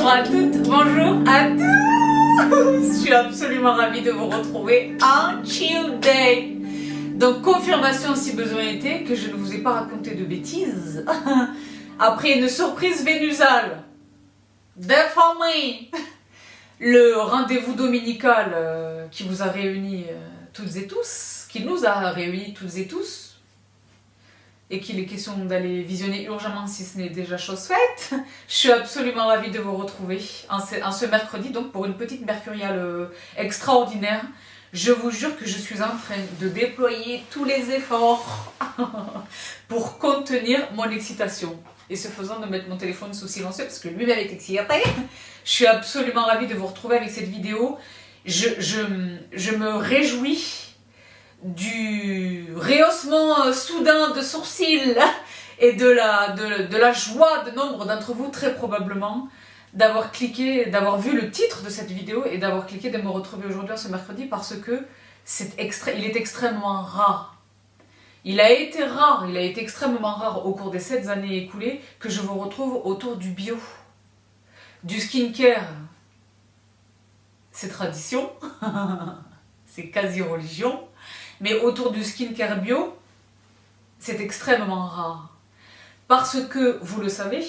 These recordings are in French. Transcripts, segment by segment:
Bonjour à toutes, bonjour à tous. Je suis absolument ravie de vous retrouver un chill day. Donc confirmation si besoin était que je ne vous ai pas raconté de bêtises. Après une surprise vénusale de famille, le rendez-vous dominical qui vous a réunis toutes et tous, qui nous a réunis toutes et tous, et qu'il est question d'aller visionner urgemment si ce n'est déjà chose faite. Je suis absolument ravie de vous retrouver en ce mercredi, donc pour une petite mercuriale extraordinaire. Je vous jure que je suis en train de déployer tous les efforts pour contenir mon excitation. Et ce faisant, de mettre mon téléphone sous silencieux parce que lui-même est excité. Je suis absolument ravie de vous retrouver avec cette vidéo. Je me réjouis du rehaussement soudain de sourcils et de la joie de nombre d'entre vous, très probablement, d'avoir cliqué, d'avoir vu le titre de cette vidéo et d'avoir cliqué de me retrouver aujourd'hui ce mercredi parce que il est extrêmement rare. Il a été extrêmement rare au cours des 7 années écoulées que je vous retrouve autour du bio, du skincare. C'est tradition, c'est quasi religion. Mais autour du skincare bio, c'est extrêmement rare. Parce que, vous le savez,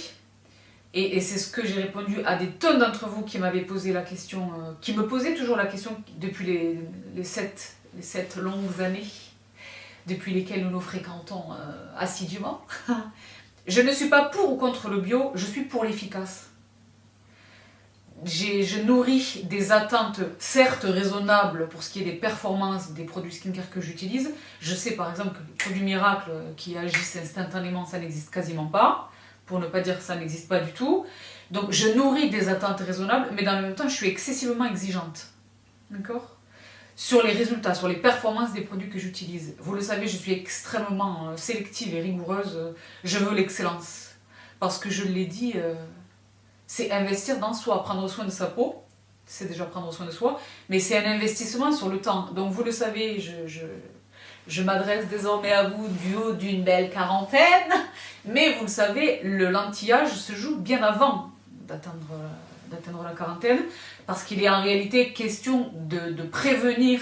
et c'est ce que j'ai répondu à des tonnes d'entre vous qui m'avaient posé la question, qui me posaient toujours la question depuis les 7 longues années, depuis lesquelles nous nous fréquentons assidûment. Je ne suis pas pour ou contre le bio, je suis pour l'efficace. Je nourris des attentes certes raisonnables pour ce qui est des performances des produits skincare que j'utilise. Je sais par exemple que les produits miracles qui agissent instantanément, ça n'existe quasiment pas, pour ne pas dire que ça n'existe pas du tout. Donc je nourris des attentes raisonnables, mais dans le même temps je suis excessivement exigeante. D'accord ? Sur les résultats, sur les performances des produits que j'utilise. Vous le savez, je suis extrêmement sélective et rigoureuse. Je veux l'excellence. Parce que je l'ai dit... c'est investir dans soi, prendre soin de sa peau, c'est déjà prendre soin de soi, mais c'est un investissement sur le temps. Donc vous le savez, je m'adresse désormais à vous du haut d'une belle quarantaine, mais vous le savez, le lentillage se joue bien avant d'atteindre la quarantaine, parce qu'il est en réalité question de prévenir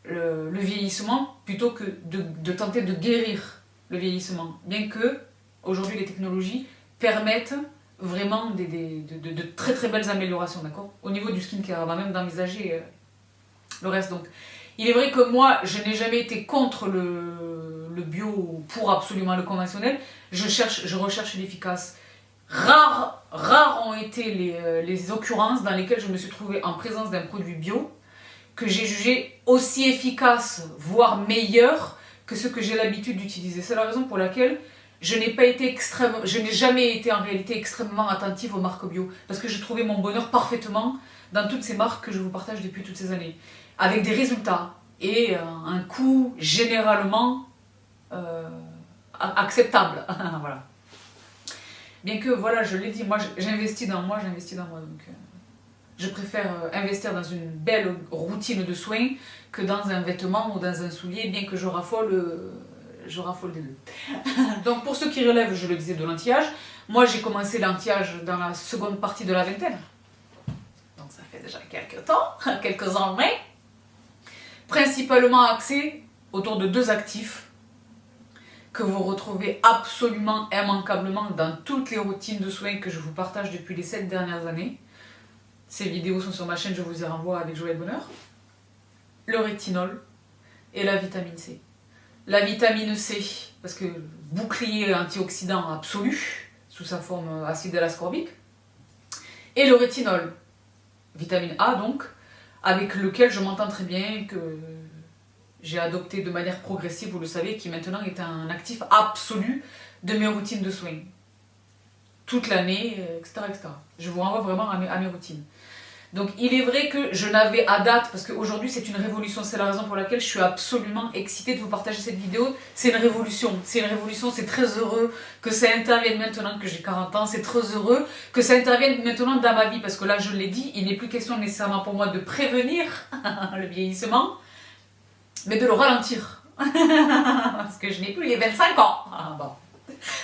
le vieillissement plutôt que de tenter de guérir le vieillissement. Bien que, aujourd'hui, les technologies permettent vraiment de très très belles améliorations, d'accord ? Au niveau du skincare, on va même d'envisager le reste. Donc, il est vrai que moi, je n'ai jamais été contre le bio ou pour absolument le conventionnel. Je recherche l'efficace. Rares ont été les occurrences dans lesquelles je me suis trouvée en présence d'un produit bio que j'ai jugé aussi efficace, voire meilleur que ce que j'ai l'habitude d'utiliser. C'est la raison pour laquelle je n'ai jamais été en réalité extrêmement attentive aux marques bio, parce que j'ai trouvé mon bonheur parfaitement dans toutes ces marques que je vous partage depuis toutes ces années, avec des résultats et un coût généralement acceptable. Voilà. Bien que, voilà, je l'ai dit, moi j'investis dans moi, donc je préfère investir dans une belle routine de soins que dans un vêtement ou dans un soulier, bien que je raffole des deux. Donc pour ceux qui relèvent, je le disais, de l'anti-âge, moi j'ai commencé l'anti-âge dans la seconde partie de la vingtaine. Donc ça fait déjà quelques temps, quelques ans mais principalement axé autour de 2 actifs que vous retrouvez absolument immanquablement dans toutes les routines de soins que je vous partage depuis les 7 dernières années. Ces vidéos sont sur ma chaîne, je vous y renvoie avec joie et bonheur. Le rétinol et la vitamine C. La vitamine C, parce que bouclier antioxydant absolu, sous sa forme acide ascorbique. Et le rétinol, vitamine A donc, avec lequel je m'entends très bien, que j'ai adopté de manière progressive, vous le savez, qui maintenant est un actif absolu de mes routines de soins. Toute l'année, etc., etc. Je vous renvoie vraiment à mes routines. Donc il est vrai que je n'avais à date, parce qu'aujourd'hui c'est une révolution, c'est la raison pour laquelle je suis absolument excitée de vous partager cette vidéo. C'est une révolution, c'est très heureux que ça intervienne maintenant que j'ai 40 ans, c'est très heureux que ça intervienne maintenant dans ma vie, parce que là je l'ai dit, il n'est plus question nécessairement pour moi de prévenir le vieillissement, mais de le ralentir, parce que je n'ai plus les 25 ans. Bon.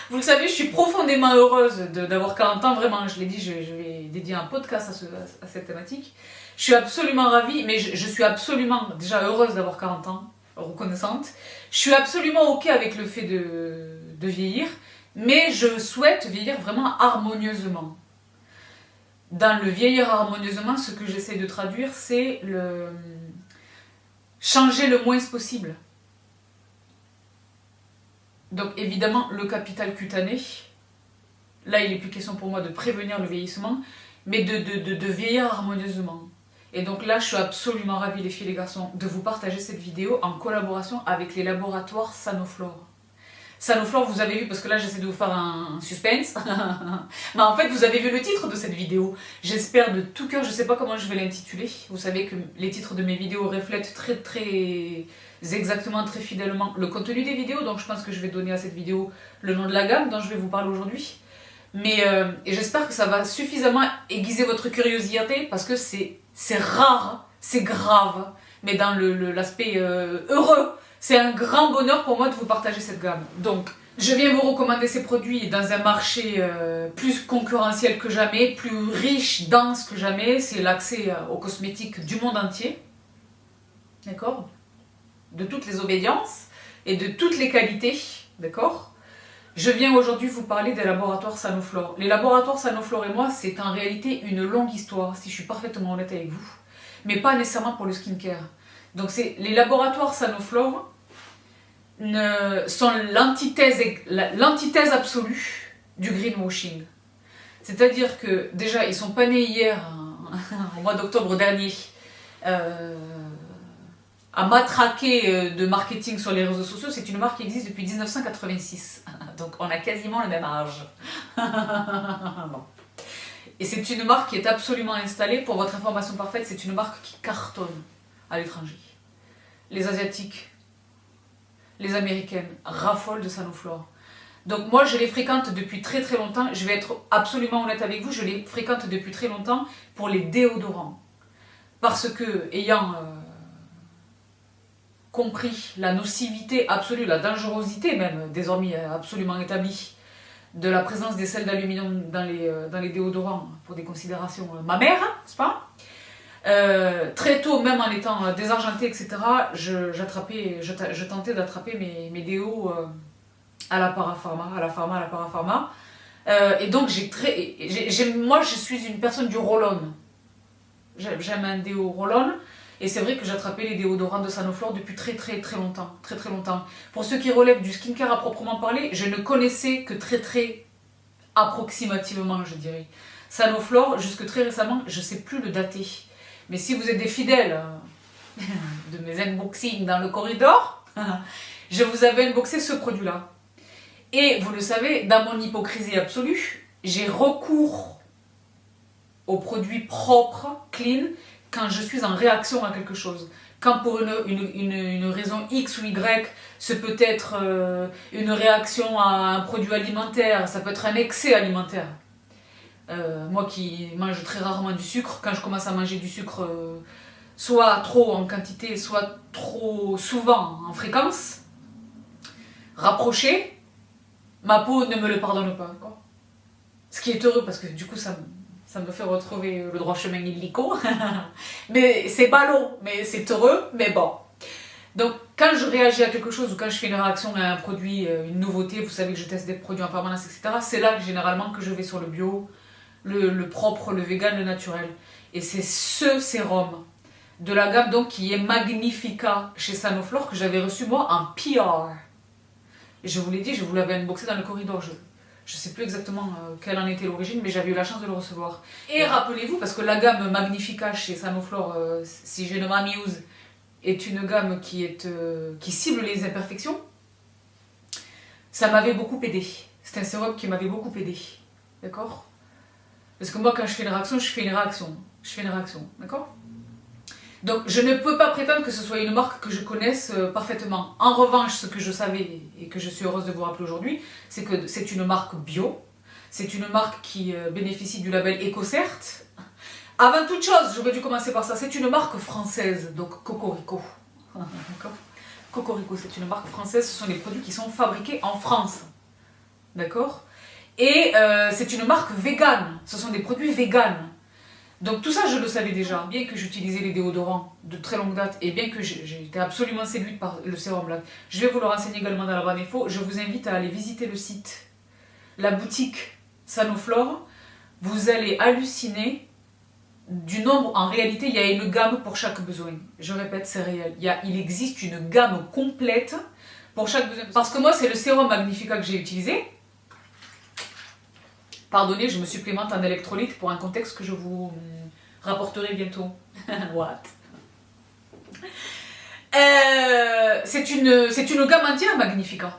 Vous le savez, je suis profondément heureuse d'avoir 40 ans, vraiment, je l'ai dit, je vais dédier un podcast à cette thématique. Je suis absolument ravie, mais je suis absolument déjà heureuse d'avoir 40 ans, reconnaissante. Je suis absolument ok avec le fait de vieillir, mais je souhaite vieillir vraiment harmonieusement. Dans le vieillir harmonieusement, ce que j'essaie de traduire, c'est le changer le moins possible. Donc évidemment, le capital cutané, là il n'est plus question pour moi de prévenir le vieillissement, mais de vieillir harmonieusement. Et donc là, je suis absolument ravie, les filles et les garçons, de vous partager cette vidéo en collaboration avec les laboratoires Sanoflore. Sanoflore, vous avez vu, parce que là j'essaie de vous faire un suspense, mais en fait vous avez vu le titre de cette vidéo. J'espère de tout cœur, je ne sais pas comment je vais l'intituler. Vous savez que les titres de mes vidéos reflètent très exactement, très fidèlement le contenu des vidéos, donc je pense que je vais donner à cette vidéo le nom de la gamme dont je vais vous parler aujourd'hui. Mais et j'espère que ça va suffisamment aiguiser votre curiosité, parce que c'est rare, c'est grave, mais dans l'aspect heureux. C'est un grand bonheur pour moi de vous partager cette gamme. Donc, je viens vous recommander ces produits dans un marché plus concurrentiel que jamais, plus riche, dense que jamais. C'est l'accès aux cosmétiques du monde entier. D'accord ? De toutes les obédiences et de toutes les qualités. D'accord ? Je viens aujourd'hui vous parler des laboratoires Sanoflore. Les laboratoires Sanoflore et moi, c'est en réalité une longue histoire, si je suis parfaitement honnête avec vous. Mais pas nécessairement pour le skincare. Donc les laboratoires Sanoflore sont l'antithèse absolue du greenwashing. C'est-à-dire que déjà, ils ne sont pas nés hier, au mois d'octobre dernier, à matraquer de marketing sur les réseaux sociaux. C'est une marque qui existe depuis 1986. Donc on a quasiment le même âge. Bon. Et c'est une marque qui est absolument installée. Pour votre information parfaite, c'est une marque qui cartonne à l'étranger. Les Asiatiques, les Américaines raffolent de Sanoflore. Donc moi, je les fréquente depuis très longtemps. Je vais être absolument honnête avec vous, je les fréquente depuis très longtemps pour les déodorants. Parce que, ayant compris la nocivité absolue, la dangerosité même, désormais absolument établie, de la présence des sels d'aluminium dans les déodorants pour des considérations mammaires, n'est-ce pas ? Très tôt, même en étant désargentée, etc., je tentais d'attraper mes déos à la parapharma. Et donc, moi, je suis une personne du roll-on. J'aime un déo roll-on. Et c'est vrai que j'attrapais les déodorants de Sanoflore depuis très longtemps. Très longtemps. Pour ceux qui relèvent du skincare à proprement parler, je ne connaissais que très approximativement, je dirais. Sanoflore, jusque très récemment, je ne sais plus le dater. Mais si vous êtes des fidèles de mes unboxings dans le corridor, je vous avais unboxé ce produit-là. Et vous le savez, dans mon hypocrisie absolue, j'ai recours aux produits propres, clean, quand je suis en réaction à quelque chose. Quand pour une raison X ou Y, ce peut être une réaction à un produit alimentaire, ça peut être un excès alimentaire. Moi qui mange très rarement du sucre, quand je commence à manger du sucre soit trop en quantité, soit trop souvent en fréquence, rapprochée, ma peau ne me le pardonne pas. Quoi. Ce qui est heureux parce que du coup ça me fait retrouver le droit chemin illico. Mais c'est ballot, mais c'est heureux, mais bon. Donc quand je réagis à quelque chose ou quand je fais une réaction à un produit, une nouveauté, vous savez que je teste des produits en permanence, etc. C'est là généralement que je vais sur le bio, le propre, le vegan, le naturel. Et c'est ce sérum de la gamme donc qui est Magnifica chez Sanoflore que j'avais reçu moi en PR. Et je vous l'ai dit, je vous l'avais unboxé dans le corridor. Je ne sais plus exactement quelle en était l'origine, mais j'avais eu la chance de le recevoir. Et rappelez-vous, parce que la gamme Magnifica chez Sanoflore, si je ne m'amuse, est une gamme qui cible les imperfections, ça m'avait beaucoup aidé. C'est un sérum qui m'avait beaucoup aidé. D'accord ? Parce que moi, quand je fais une réaction, je fais une réaction. D'accord ? Donc, je ne peux pas prétendre que ce soit une marque que je connaisse parfaitement. En revanche, ce que je savais et que je suis heureuse de vous rappeler aujourd'hui, c'est que c'est une marque bio. C'est une marque qui bénéficie du label EcoCert. Avant toute chose, j'aurais dû commencer par ça. C'est une marque française, donc Cocorico. D'accord ? Cocorico, c'est une marque française. Ce sont des produits qui sont fabriqués en France. d'accord? Et c'est une marque végane, ce sont des produits véganes. Donc tout ça, je le savais déjà. Bien que j'utilisais les déodorants de très longue date et bien que j'ai été absolument séduite par le sérum là, je vais vous le renseigner également dans la barre d'infos. Je vous invite à aller visiter le site, la boutique Sanoflore. Vous allez halluciner du nombre. En réalité, il y a une gamme pour chaque besoin. Je répète, c'est réel. Il existe une gamme complète pour chaque besoin. Parce que moi, c'est le sérum Magnifica que j'ai utilisé. Pardonnez, je me supplémente en électrolyte pour un contexte que je vous rapporterai bientôt. What? C'est une gamme entière Magnifica.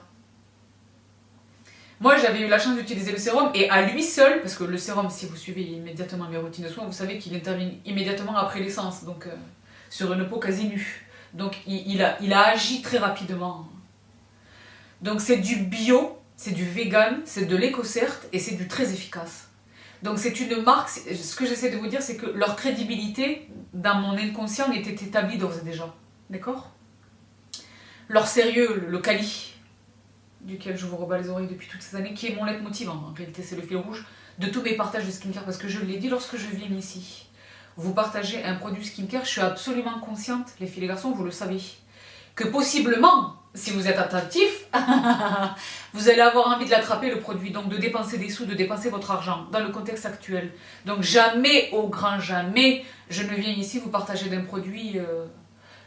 Moi, j'avais eu la chance d'utiliser le sérum et à lui seul, parce que le sérum, si vous suivez immédiatement mes routines de soins, vous savez qu'il intervient immédiatement après l'essence, donc sur une peau quasi nue. Donc il a agi très rapidement. Donc c'est du bio, c'est du vegan, c'est de l'éco certes et c'est du très efficace. Donc c'est une marque, ce que j'essaie de vous dire, c'est que leur crédibilité dans mon inconscient était établie d'ores et déjà. D'accord? Leur sérieux, le quali, duquel je vous rebats les oreilles depuis toutes ces années, qui est mon leitmotiv, en réalité c'est le fil rouge de tous mes partages de skincare, parce que je l'ai dit lorsque je viens ici, vous partagez un produit skincare, je suis absolument consciente, les filles et les garçons, vous le savez, que possiblement, si vous êtes attentif, vous allez avoir envie de l'attraper le produit, donc de dépenser des sous, de dépenser votre argent, dans le contexte actuel. Donc jamais, au grand jamais, je ne viens ici vous partager d'un produit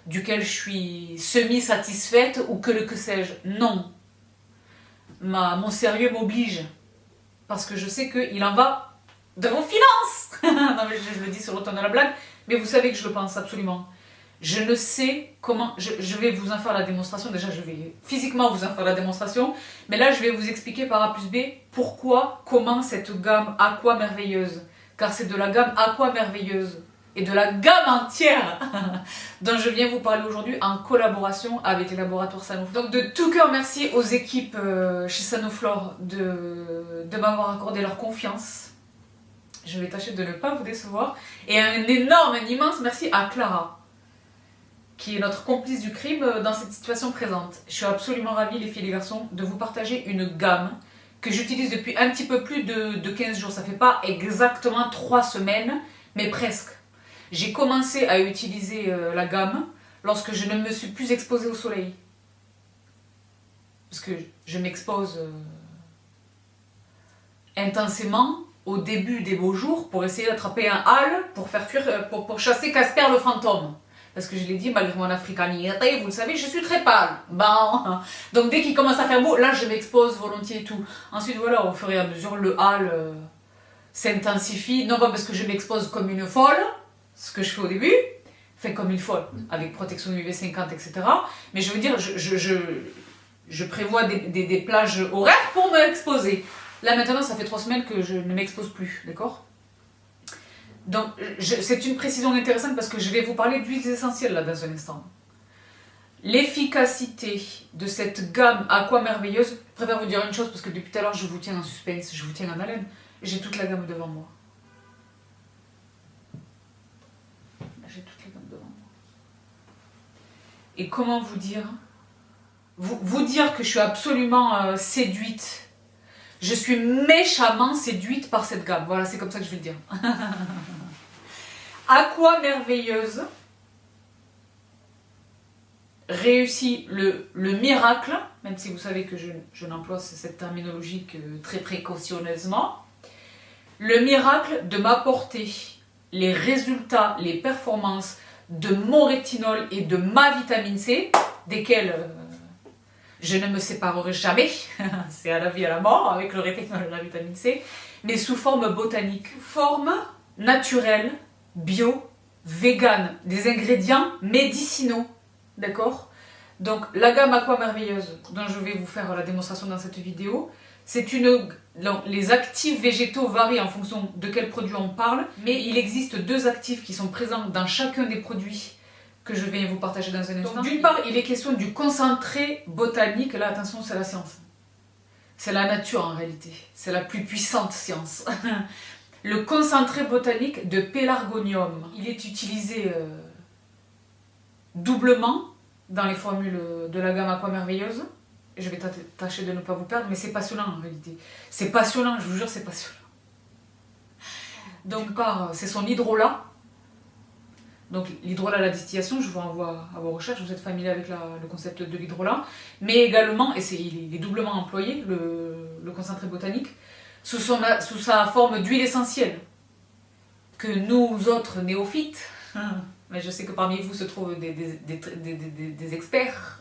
duquel je suis semi-satisfaite, ou que sais-je, non. Mon sérieux m'oblige, parce que je sais qu'il en va de vos finances. Non mais je le dis sur le ton de la blague, mais vous savez que je le pense absolument. Je ne sais comment, je vais vous en faire la démonstration, déjà je vais physiquement vous en faire la démonstration, mais là je vais vous expliquer par A plus B pourquoi, comment cette gamme Aqua merveilleuse, car c'est de la gamme Aqua merveilleuse, et de la gamme entière dont je viens vous parler aujourd'hui en collaboration avec les laboratoires Sanoflore. Donc de tout cœur merci aux équipes chez Sanoflore de m'avoir accordé leur confiance. Je vais tâcher de ne pas vous décevoir. Et un énorme, un immense merci à Clara, qui est notre complice du crime dans cette situation présente. Je suis absolument ravie, les filles et les garçons, de vous partager une gamme que j'utilise depuis un petit peu plus de 15 jours. Ça fait pas exactement 3 semaines, mais presque. J'ai commencé à utiliser la gamme lorsque je ne me suis plus exposée au soleil. Parce que je m'expose intensément au début des beaux jours pour essayer d'attraper un hâle pour faire fuir, pour chasser Casper le fantôme. Parce que je l'ai dit, malgré mon africanité, vous le savez, je suis très pâle. Bon. Donc dès qu'il commence à faire beau, là je m'expose volontiers et tout. Ensuite voilà, au fur et à mesure, le hâle s'intensifie. Non pas parce que je m'expose comme une folle, ce que je fais au début, enfin comme une folle, avec protection UV 50, etc. Mais je veux dire, je prévois des plages horaires pour m'exposer. Là maintenant, ça fait 3 semaines que je ne m'expose plus, d'accord? Donc c'est une précision intéressante parce que je vais vous parler d'huiles essentielles là dans un instant. L'efficacité de cette gamme Aqua merveilleuse, je préfère vous dire une chose parce que depuis tout à l'heure je vous tiens en suspense, je vous tiens en haleine, j'ai toute la gamme devant moi. J'ai toute la gamme devant moi. Et comment vous dire? Vous dire que je suis absolument séduite. Je suis méchamment séduite par cette gamme. Voilà, c'est comme ça que je vais le dire. Aqua merveilleuse réussit le miracle, même si vous savez que je n'emploie cette terminologie que très précautionneusement, le miracle de m'apporter les résultats, les performances de mon rétinol et de ma vitamine C, desquels je ne me séparerai jamais, c'est à la vie et à la mort avec le rétinol et la vitamine C, mais sous forme botanique, forme naturelle, bio, vegan, des ingrédients médicinaux, d'accord? Donc la gamme Aqua merveilleuse dont je vais vous faire la démonstration dans cette vidéo, c'est une... Les actifs végétaux varient en fonction de quel produit on parle, mais il existe 2 actifs qui sont présents dans chacun des produits que je vais vous partager dans un instant. D'une part, il est question du concentré botanique. Là, attention, c'est la science. C'est la nature en réalité. C'est la plus puissante science. Le concentré botanique de pélargonium. Il est utilisé doublement dans les formules de la gamme Aqua merveilleuse. Je vais tâcher de ne pas vous perdre, mais c'est passionnant en réalité. C'est passionnant, je vous jure, c'est passionnant. Donc, c'est son hydrolat. Donc, l'hydrolat à la distillation, je vous renvoie à vos recherches, vous êtes familier avec le concept de l'hydrolat. Mais également, et il est doublement employé, le concentré botanique, sous sa forme d'huile essentielle. Que nous autres néophytes, mais je sais que parmi vous se trouvent des experts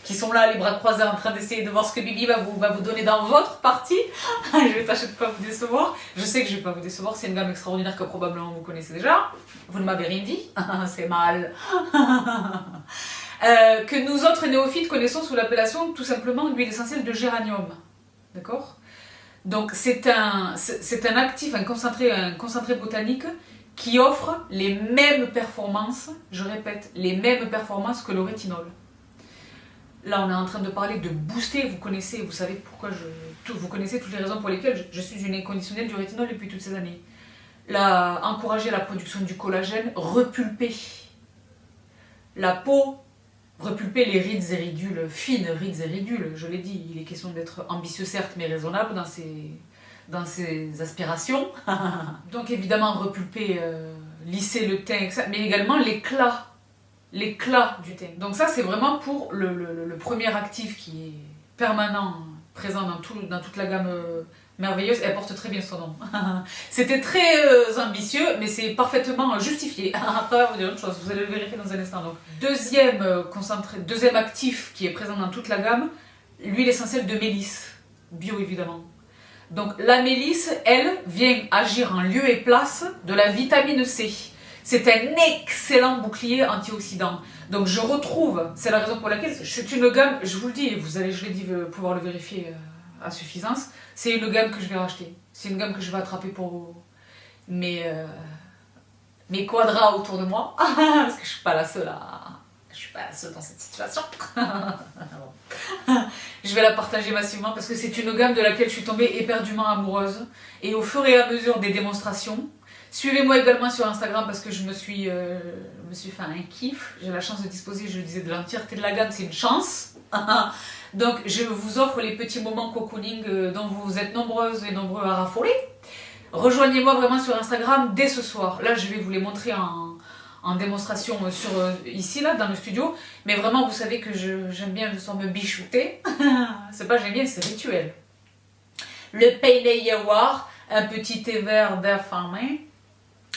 qui sont là, les bras croisés, en train d'essayer de voir ce que Bibi va vous donner dans votre partie. Je vais tâcher de ne pas vous décevoir. Je sais que je ne vais pas vous décevoir, c'est une gamme extraordinaire que probablement vous connaissez déjà. Vous ne m'avez rien dit, c'est mal. Que nous autres néophytes connaissons sous l'appellation tout simplement d'huile essentielle de géranium. D'accord? Donc c'est un actif, un concentré botanique qui offre les mêmes performances, je répète, les mêmes performances que le rétinol. Là, on est en train de parler de booster, vous savez pourquoi vous connaissez toutes les raisons pour lesquelles je suis une inconditionnelle du rétinol depuis toutes ces années. Là, encourager la production du collagène, repulper la peau, repulper les rides et ridules, fines rides et ridules, je l'ai dit, il est question d'être ambitieux certes, mais raisonnable dans ses aspirations. Donc évidemment, repulper, lisser le teint, mais également l'éclat du teint. Donc ça, c'est vraiment pour le premier actif qui est permanent, présent dans toute la gamme merveilleuse. Elle porte très bien son nom. C'était très ambitieux, mais c'est parfaitement justifié. Après, vous dire autre chose, vous allez le vérifier dans un instant. Donc, deuxième actif qui est présent dans toute la gamme, l'huile essentielle de mélisse, bio évidemment. Donc la mélisse, elle, vient agir en lieu et place de la vitamine C. C'est un excellent bouclier antioxydant. Donc je retrouve, c'est la raison pour laquelle c'est une gamme, je vous le dis, je l'ai dit, pouvoir le vérifier à suffisance, c'est une gamme que je vais racheter. C'est une gamme que je vais attraper pour mes quadras autour de moi, parce que je suis pas la seule dans cette situation. Je vais la partager massivement parce que c'est une gamme de laquelle je suis tombée éperdument amoureuse. Et au fur et à mesure des démonstrations, suivez-moi également sur Instagram parce que je me suis fait un kiff. J'ai la chance de disposer, je le disais, de l'entièreté de la gamme, c'est une chance. Donc je vous offre les petits moments cocooning dont vous êtes nombreuses et nombreux à raffoler. Rejoignez-moi vraiment sur Instagram dès ce soir. Là, je vais vous les montrer en démonstration ici, là, dans le studio. Mais vraiment, vous savez que j'aime bien le soir me bichouter. C'est pas j'aime bien, c'est rituel. Le Payday Yaourt, un petit thé vert d'air farmé.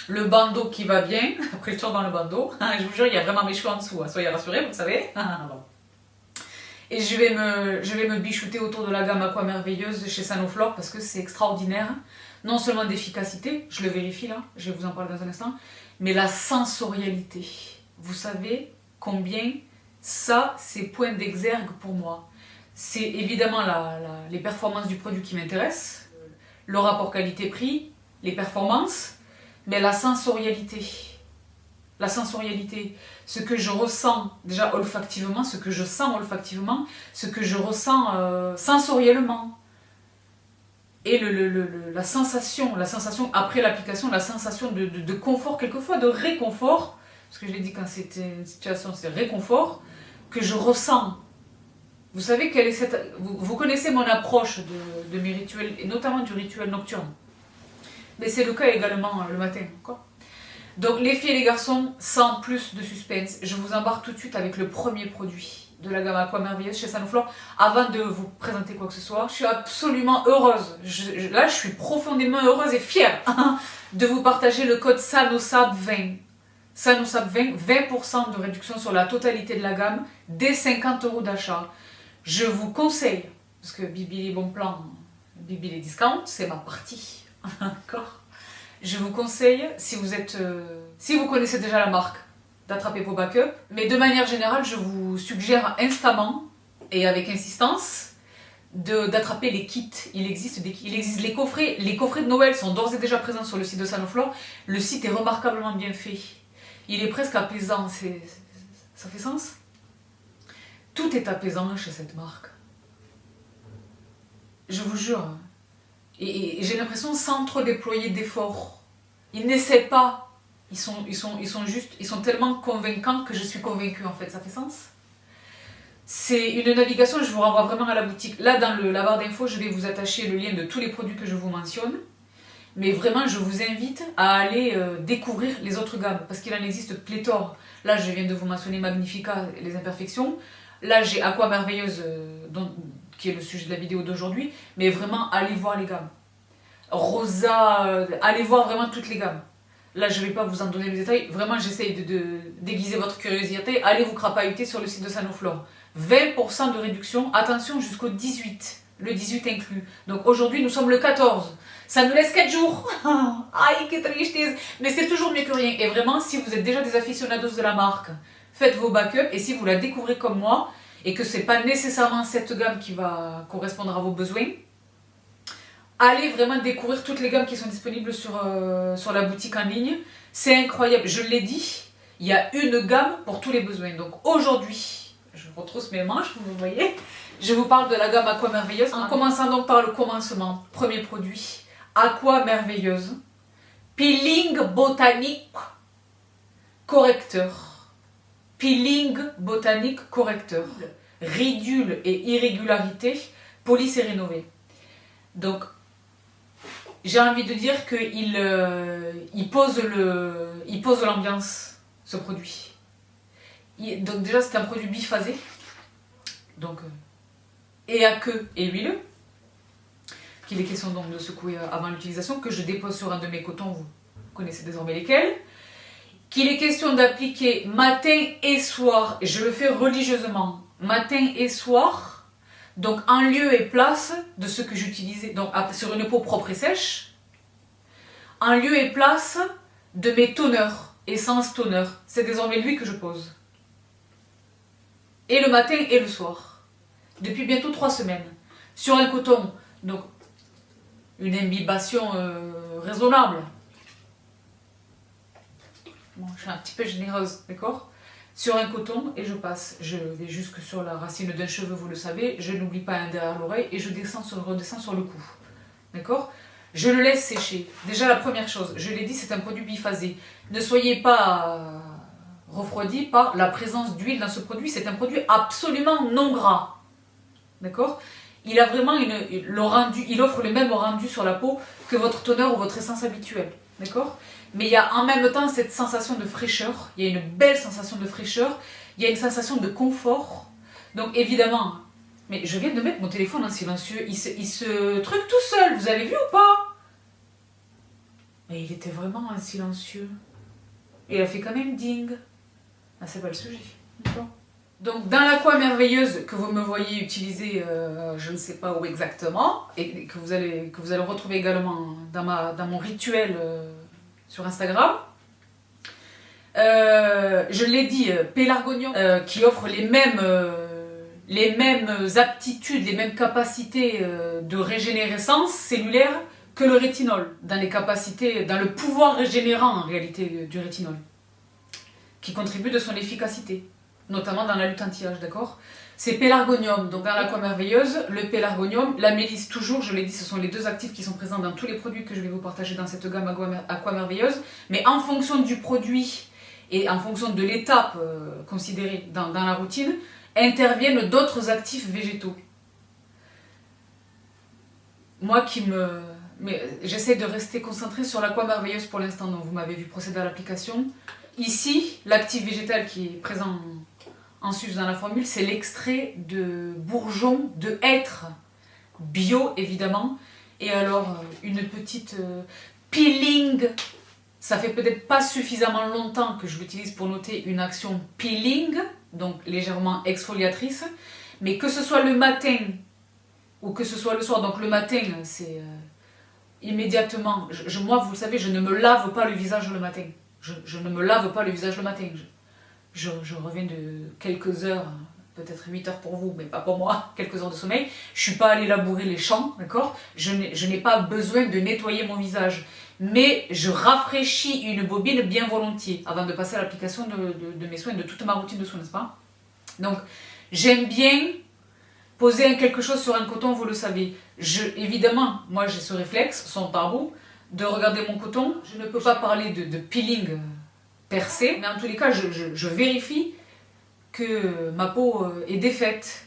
Le bandeau qui va bien. Après le tour dans le bandeau. Je vous jure, il y a vraiment mes cheveux en dessous. Soyez rassurés, vous savez. Et je vais me bichouter autour de la gamme Aqua Merveilleuse de chez Sanoflore parce que c'est extraordinaire. Non seulement d'efficacité, je le vérifie là, je vais vous en parler dans un instant, mais la sensorialité. Vous savez combien ça, c'est point d'exergue pour moi. C'est évidemment les performances du produit qui m'intéressent, le rapport qualité-prix, les performances, mais la sensorialité. La sensorialité, ce que je ressens déjà olfactivement, ce que je sens olfactivement, ce que je ressens sensoriellement. Et la sensation après l'application, la sensation de confort, quelquefois de réconfort, parce que je l'ai dit quand c'était une situation, c'est réconfort, que je ressens. Vous savez quelle est cette... Vous connaissez mon approche de mes rituels, et notamment du rituel nocturne. Mais c'est le cas également le matin, quoi. Donc les filles et les garçons, sans plus de suspense, je vous embarque tout de suite avec le premier produit de la gamme Aqua Merveilleuse chez Sanoflore. Avant de vous présenter quoi que ce soit, je suis absolument heureuse. Là, je suis profondément heureuse et fière de vous partager le code SANOSAB20. SANOSAB20, 20% de réduction sur la totalité de la gamme, dès 50 € d'achat. Je vous conseille, parce que Bibi les bons plans, Bibi les discounts, c'est ma partie. D'accord ? Je vous conseille, si vous connaissez déjà la marque, d'attraper vos backups. Mais de manière générale, je vous suggère instamment et avec insistance d'attraper les kits. Il existe les coffrets. Les coffrets de Noël sont d'ores et déjà présents sur le site de Sanoflore. Le site est remarquablement bien fait. Il est presque apaisant. Ça fait sens? Tout est apaisant chez cette marque. Je vous jure. Et j'ai l'impression sans trop déployer d'efforts. Ils n'essaient pas. Ils sont tellement convaincants que je suis convaincue en fait. Ça fait sens? C'est une navigation, je vous renvoie vraiment à la boutique. Là, dans la barre d'infos, je vais vous attacher le lien de tous les produits que je vous mentionne. Mais vraiment, je vous invite à aller découvrir les autres gammes, parce qu'il en existe pléthore. Là, je viens de vous mentionner Magnifica, les imperfections. Là, j'ai Aqua Merveilleuse, qui est le sujet de la vidéo d'aujourd'hui. Mais vraiment, allez voir les gammes. Rosa, allez voir vraiment toutes les gammes. Là, je ne vais pas vous en donner les détails. Vraiment, j'essaye de déguiser votre curiosité. Allez vous crapahuter sur le site de Sanoflore. 20% de réduction. Attention, jusqu'au 18. Le 18 inclus. Donc aujourd'hui, nous sommes le 14. Ça nous laisse 4 jours. Aïe, que tristesse. Mais c'est toujours mieux que rien. Et vraiment, si vous êtes déjà des aficionados de la marque, faites vos backups. Et si vous la découvrez comme moi, et que ce n'est pas nécessairement cette gamme qui va correspondre à vos besoins, allez vraiment découvrir toutes les gammes qui sont disponibles sur la boutique en ligne. C'est incroyable. Je l'ai dit, il y a une gamme pour tous les besoins. Donc aujourd'hui, je retrousse mes manches, vous me voyez. Je vous parle de la gamme Aqua Merveilleuse. En commençant donc par le commencement. Premier produit, Aqua Merveilleuse. Peeling botanique correcteur. Peeling botanique correcteur. Ridules et irrégularités, police et rénové. Donc, j'ai envie de dire qu'il pose l'ambiance, ce produit. Donc déjà, c'est un produit biphasé. Donc, et à queue et huileux. Qu'il est question donc de secouer avant l'utilisation, que je dépose sur un de mes cotons, vous connaissez désormais lesquels. Qu'il est question d'appliquer matin et soir, et je le fais religieusement, matin et soir, donc en lieu et place de ce que j'utilisais, donc sur une peau propre et sèche, en lieu et place de mes toners, essence toner, c'est désormais lui que je pose. Et le matin et le soir, depuis bientôt 3 semaines, sur un coton, donc une imbibation raisonnable. Bon, je suis un petit peu généreuse, d'accord? Sur un coton et je passe. Je vais jusque sur la racine d'un cheveu, vous le savez. Je n'oublie pas un derrière l'oreille et je redescends sur le cou. D'accord? Je le laisse sécher. Déjà, la première chose, je l'ai dit, c'est un produit biphasé. Ne soyez pas refroidi par la présence d'huile dans ce produit. C'est un produit absolument non gras. D'accord? Il a vraiment il offre le même rendu sur la peau que votre toner ou votre essence habituelle. D'accord? Mais il y a en même temps cette sensation de fraîcheur. Il y a une belle sensation de fraîcheur. Il y a une sensation de confort. Donc évidemment, mais je viens de mettre mon téléphone en silencieux. Il se truc tout seul. Vous avez vu ou pas? Mais il était vraiment en silencieux. Et il a fait quand même ding. Ah, c'est pas le sujet. D'accord? Donc dans l'Aqua Merveilleuse que vous me voyez utiliser, je ne sais pas où exactement, et que vous allez retrouver également dans mon rituel sur Instagram, je l'ai dit, pélargonium, qui offre les mêmes aptitudes, les mêmes capacités de régénérescence cellulaire que le rétinol, dans le pouvoir régénérant en réalité du rétinol, qui contribue de son efficacité, notamment dans la lutte anti-âge, d'accord? C'est pélargonium, donc dans l'Aqua Merveilleuse, le pélargonium, la mélisse toujours, je l'ai dit, ce sont les deux actifs qui sont présents dans tous les produits que je vais vous partager dans cette gamme Aqua Merveilleuse, mais en fonction du produit et en fonction de l'étape considérée dans la routine, interviennent d'autres actifs végétaux. Moi j'essaie de rester concentrée sur l'Aqua Merveilleuse pour l'instant, donc vous m'avez vu procéder à l'application. Ici, l'actif végétal qui est présent en sus dans la formule, c'est l'extrait de bourgeon de hêtre, bio évidemment. Et alors, une petite peeling, ça fait peut-être pas suffisamment longtemps que je l'utilise pour noter une action peeling, donc légèrement exfoliatrice, mais que ce soit le matin ou que ce soit le soir, donc le matin, c'est immédiatement, moi vous le savez, je ne me lave pas le visage le matin. Je ne me lave pas le visage le matin. Je reviens de quelques heures, peut-être 8 heures pour vous, mais pas pour moi, quelques heures de sommeil. Je ne suis pas allée labourer les champs, d'accord? Je n'ai pas besoin de nettoyer mon visage. Mais je rafraîchis une bobine bien volontiers avant de passer à l'application de mes soins, de toute ma routine de soins, n'est-ce pas? Donc, j'aime bien poser quelque chose sur un coton, vous le savez. Évidemment, moi j'ai ce réflexe, sans tabou, de regarder mon coton. Je ne peux pas parler de peeling percé, mais en tous les cas, je vérifie que ma peau est défaite,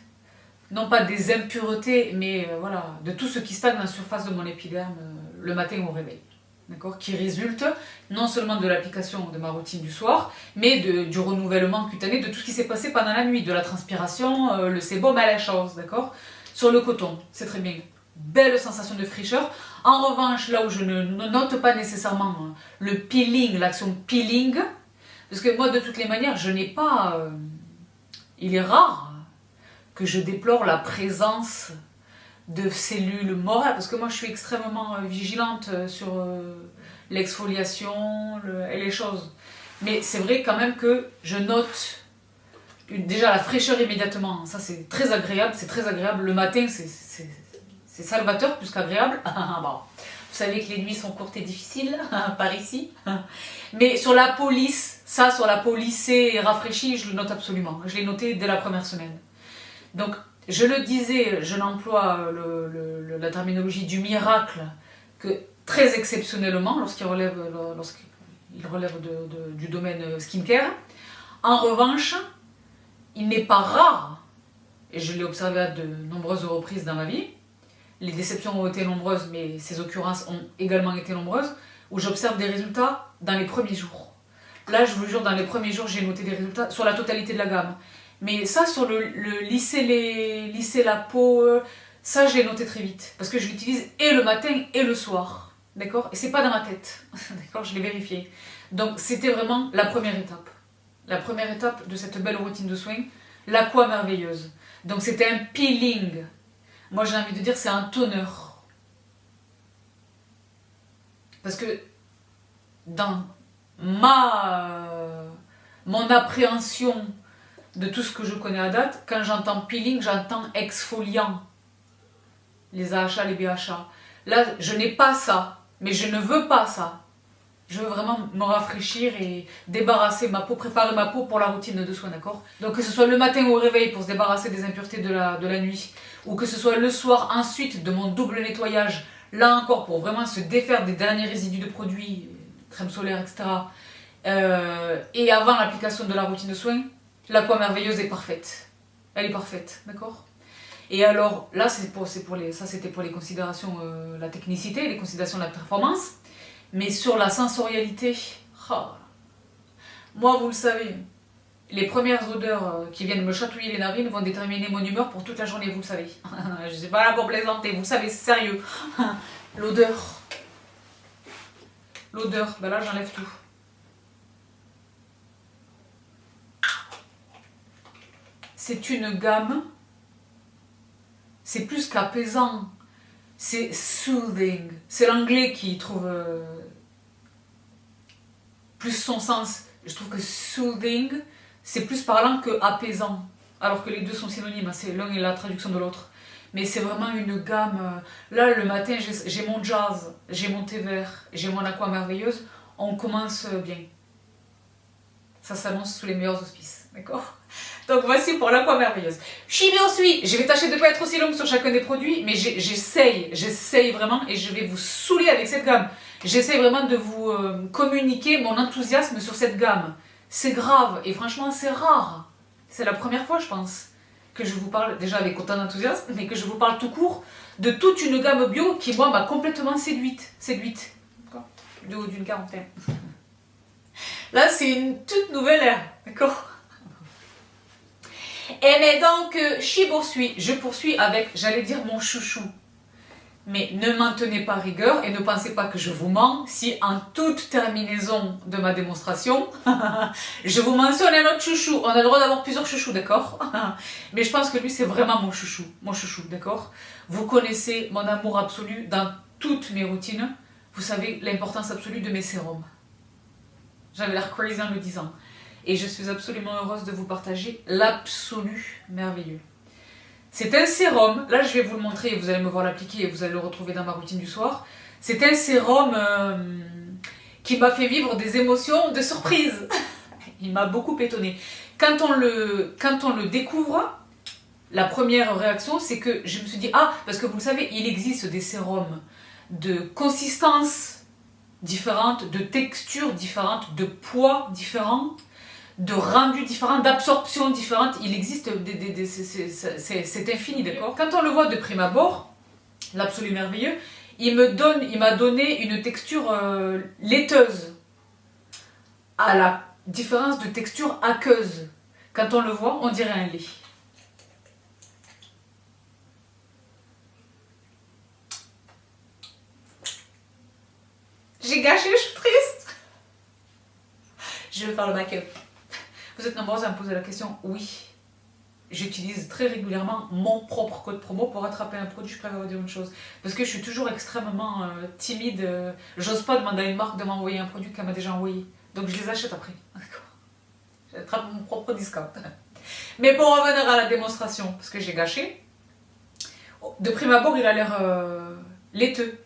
non pas des impuretés, mais voilà, de tout ce qui stagne à la surface de mon épiderme le matin au réveil. D'accord, qui résulte non seulement de l'application de ma routine du soir, mais du renouvellement cutané, de tout ce qui s'est passé pendant la nuit, de la transpiration, le sébum à la chose, d'accord. Sur le coton, c'est très bien. Belle sensation de fraîcheur. En revanche, là où je ne note pas nécessairement le peeling, l'action peeling, parce que moi, de toutes les manières, je n'ai pas... il est rare que je déplore la présence de cellules morales, parce que moi je suis extrêmement vigilante sur l'exfoliation et les choses. Mais c'est vrai quand même que je note déjà la fraîcheur immédiatement, ça c'est très agréable, le matin c'est salvateur plus qu'agréable. Bon, vous savez que les nuits sont courtes et difficiles par ici. Mais sur la peau lisse, ça sur la peau lissée et rafraîchie, je le note absolument, je l'ai noté dès la première semaine. Donc je le disais, je n'emploie la terminologie du miracle que très exceptionnellement lorsqu'il relève du domaine skincare. En revanche, il n'est pas rare, et je l'ai observé à de nombreuses reprises dans ma vie, les déceptions ont été nombreuses, mais ces occurrences ont également été nombreuses, où j'observe des résultats dans les premiers jours. Là, je vous jure, dans les premiers jours, j'ai noté des résultats sur la totalité de la gamme. Mais ça, sur le lisser la peau, ça, je l'ai noté très vite. Parce que je l'utilise et le matin et le soir. D'accord? Et c'est pas dans ma tête. D'accord? Je l'ai vérifié. Donc, c'était vraiment la première étape. La première étape de cette belle routine de soins. L'aqua merveilleuse. Donc, c'était un peeling. Moi, j'ai envie de dire, c'est un toner. Parce que dans mon appréhension de tout ce que je connais à date, quand j'entends peeling, j'entends exfoliant. Les AHA, les BHA. Là, je n'ai pas ça, mais je ne veux pas ça. Je veux vraiment me rafraîchir et débarrasser ma peau, préparer ma peau pour la routine de soins, d'accord? Donc que ce soit le matin au réveil pour se débarrasser des impuretés de la nuit, ou que ce soit le soir ensuite de mon double nettoyage, là encore pour vraiment se défaire des derniers résidus de produits, crème solaire, etc. Et avant l'application de la routine de soins, l'aqua merveilleuse est parfaite. Elle est parfaite, d'accord? Et alors, là, ça c'était pour les considérations, la technicité, les considérations de la performance. Mais sur la sensorialité, moi, vous le savez, les premières odeurs qui viennent me chatouiller les narines vont déterminer mon humeur pour toute la journée, vous le savez. Je ne suis pas là pour plaisanter, vous le savez, c'est sérieux. L'odeur, ben là, j'enlève tout. C'est une gamme, c'est plus qu'apaisant, c'est soothing. C'est l'anglais qui trouve plus son sens. Je trouve que soothing, c'est plus parlant que apaisant, alors que les deux sont synonymes, c'est l'un et la traduction de l'autre. Mais c'est vraiment une gamme. Là, le matin, j'ai mon jazz, j'ai mon thé vert, j'ai mon aqua merveilleuse. On commence bien. Ça s'annonce sous les meilleurs auspices, d'accord? Donc voici pour l'aqua merveilleuse. Chibi-Osui, je vais tâcher de ne pas être aussi longue sur chacun des produits, mais j'essaye vraiment et je vais vous saouler avec cette gamme. J'essaye vraiment de vous communiquer mon enthousiasme sur cette gamme. C'est grave et franchement c'est rare. C'est la première fois je pense que je vous parle, déjà avec autant d'enthousiasme, mais que je vous parle tout court de toute une gamme bio qui moi m'a complètement séduite. Du haut d'une quarantaine. Là c'est une toute nouvelle ère, d'accord? Et mais donc, je poursuis avec, j'allais dire mon chouchou. Mais ne m'en tenez pas rigueur et ne pensez pas que je vous mens si en toute terminaison de ma démonstration, je vous mentionne un autre chouchou. On a le droit d'avoir plusieurs chouchous, d'accord? Mais je pense que lui c'est vraiment mon chouchou, d'accord? Vous connaissez mon amour absolu dans toutes mes routines. Vous savez l'importance absolue de mes sérums. J'avais l'air crazy en le disant. Et je suis absolument heureuse de vous partager l'absolu merveilleux. C'est un sérum, là je vais vous le montrer et vous allez me voir l'appliquer et vous allez le retrouver dans ma routine du soir. C'est un sérum qui m'a fait vivre des émotions de surprise. Il m'a beaucoup étonnée. Quand on le découvre, la première réaction c'est que je me suis dit, parce que vous le savez, il existe des sérums de consistance différente, de texture différente, de poids différent. de rendus différents, d'absorptions différentes. Il existe c'est infini, d'accord? Quand on le voit de prime abord, l'Absolu Merveilleux, il m'a donné une texture laiteuse, à la différence de texture aqueuse. Quand on le voit, on dirait un lait. J'ai gâché, je suis triste. Je vais faire le make-up. Vous êtes nombreuses à me poser la question. Oui, j'utilise très régulièrement mon propre code promo pour attraper un produit. Je préfère vous dire une chose. Parce que je suis toujours extrêmement timide. J'ose pas demander à une marque de m'envoyer un produit qu'elle m'a déjà envoyé. Donc je les achète après. D'accord. J'attrape mon propre discount. Mais pour revenir à la démonstration, parce que j'ai gâché, de prime abord, il a l'air laiteux.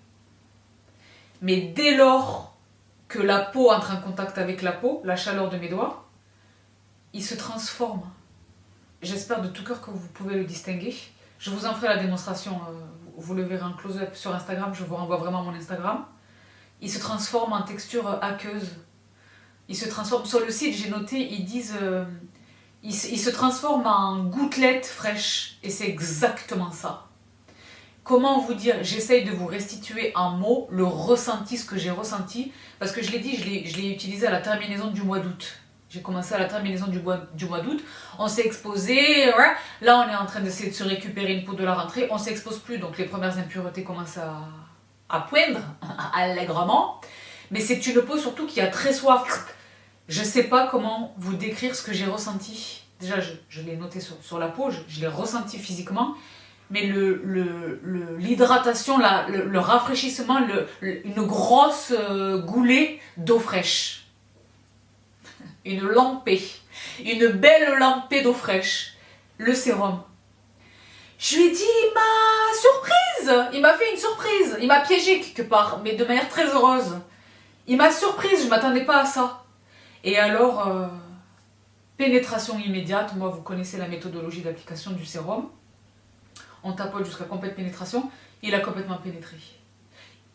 Mais dès lors que la peau entre en contact avec la peau, la chaleur de mes doigts, il se transforme. J'espère de tout cœur que vous pouvez le distinguer. Je vous en ferai la démonstration, vous le verrez en close-up sur Instagram, je vous renvoie vraiment à mon Instagram. Il se transforme en texture aqueuse. Il se transforme, sur le site j'ai noté, ils disent, il se transforme en gouttelettes fraîches. Et c'est exactement ça. Comment vous dire, j'essaye de vous restituer en mots le ressenti, ce que j'ai ressenti, parce que je l'ai dit, je l'ai utilisé à la terminaison du mois d'août. J'ai commencé à la terminaison du mois d'août, on s'est exposé, là on est en train d'essayer de se récupérer une peau de la rentrée, on s'expose plus, donc les premières impuretés commencent à poindre, allègrement, mais c'est une peau surtout qui a très soif. Je sais pas comment vous décrire ce que j'ai ressenti. Déjà, je l'ai noté sur la peau, je l'ai ressenti physiquement, mais l'hydratation, le rafraîchissement, une grosse goulée d'eau fraîche. Une lampée, une belle lampée d'eau fraîche. Le sérum. Je lui ai dit, il m'a surprise, il m'a fait une surprise, il m'a piégé quelque part, mais de manière très heureuse. Il m'a surprise, je ne m'attendais pas à ça. Et alors, pénétration immédiate, moi vous connaissez la méthodologie d'application du sérum. On tapote jusqu'à complète pénétration, il a complètement pénétré.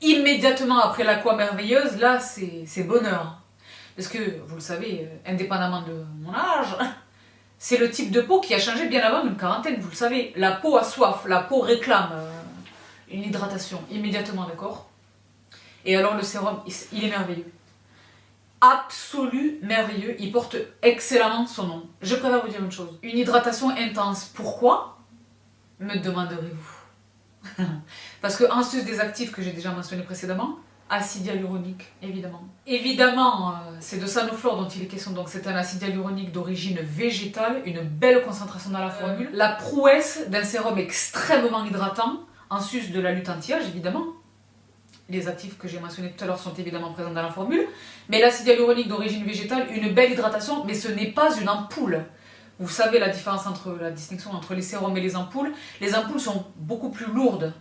Immédiatement après l'aqua merveilleuse, là c'est bonheur. Parce que, vous le savez, indépendamment de mon âge, c'est le type de peau qui a changé bien avant une quarantaine, vous le savez. La peau a soif, la peau réclame une hydratation immédiatement, d'accord? Et alors le sérum, il est merveilleux. Absolu merveilleux, il porte excellemment son nom. Je préfère vous dire une chose, une hydratation intense. Pourquoi? Me demanderez-vous. Parce que en sus des actifs que j'ai déjà mentionnés précédemment, acide hyaluronique, évidemment. Évidemment, c'est de Sanoflore dont il est question, donc c'est un acide hyaluronique d'origine végétale, une belle concentration dans la formule. La prouesse d'un sérum extrêmement hydratant, en sus de la lutte anti-âge, évidemment. Les actifs que j'ai mentionnés tout à l'heure sont évidemment présents dans la formule, mais l'acide hyaluronique d'origine végétale, une belle hydratation, mais ce n'est pas une ampoule. Vous savez la distinction entre les sérums et les ampoules. Les ampoules sont beaucoup plus lourdes.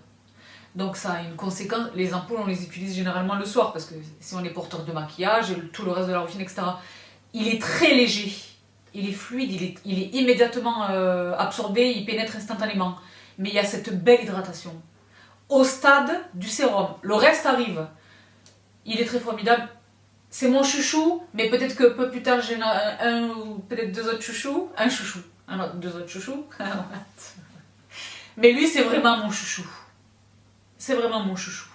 Donc ça a une conséquence, les ampoules on les utilise généralement le soir parce que si on est porteur de maquillage et tout le reste de la routine, etc. Il est très léger, il est fluide, il est immédiatement absorbé, il pénètre instantanément. Mais il y a cette belle hydratation. Au stade du sérum, le reste arrive. Il est très formidable. C'est mon chouchou, mais peut-être que peu plus tard j'ai un ou peut-être deux autres chouchous. Un chouchou, deux autres chouchous. Mais lui c'est vraiment mon chouchou. C'est vraiment mon chouchou.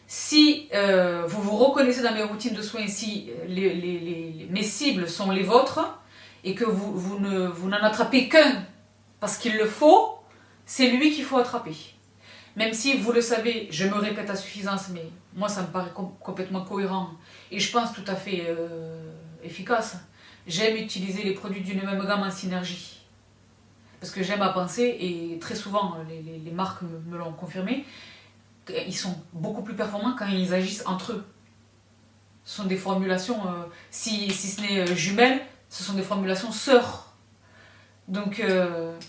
Si vous vous reconnaissez dans mes routines de soins, si mes cibles sont les vôtres, et que vous n'en attrapez qu'un parce qu'il le faut, c'est lui qu'il faut attraper. Même si, vous le savez, je me répète à suffisance, mais moi ça me paraît complètement cohérent, et je pense tout à fait efficace. J'aime utiliser les produits d'une même gamme en synergie. Parce que j'aime à penser, et très souvent les marques me l'ont confirmé, ils sont beaucoup plus performants quand ils agissent entre eux. Ce sont des formulations, si ce n'est jumelles, ce sont des formulations sœurs. Donc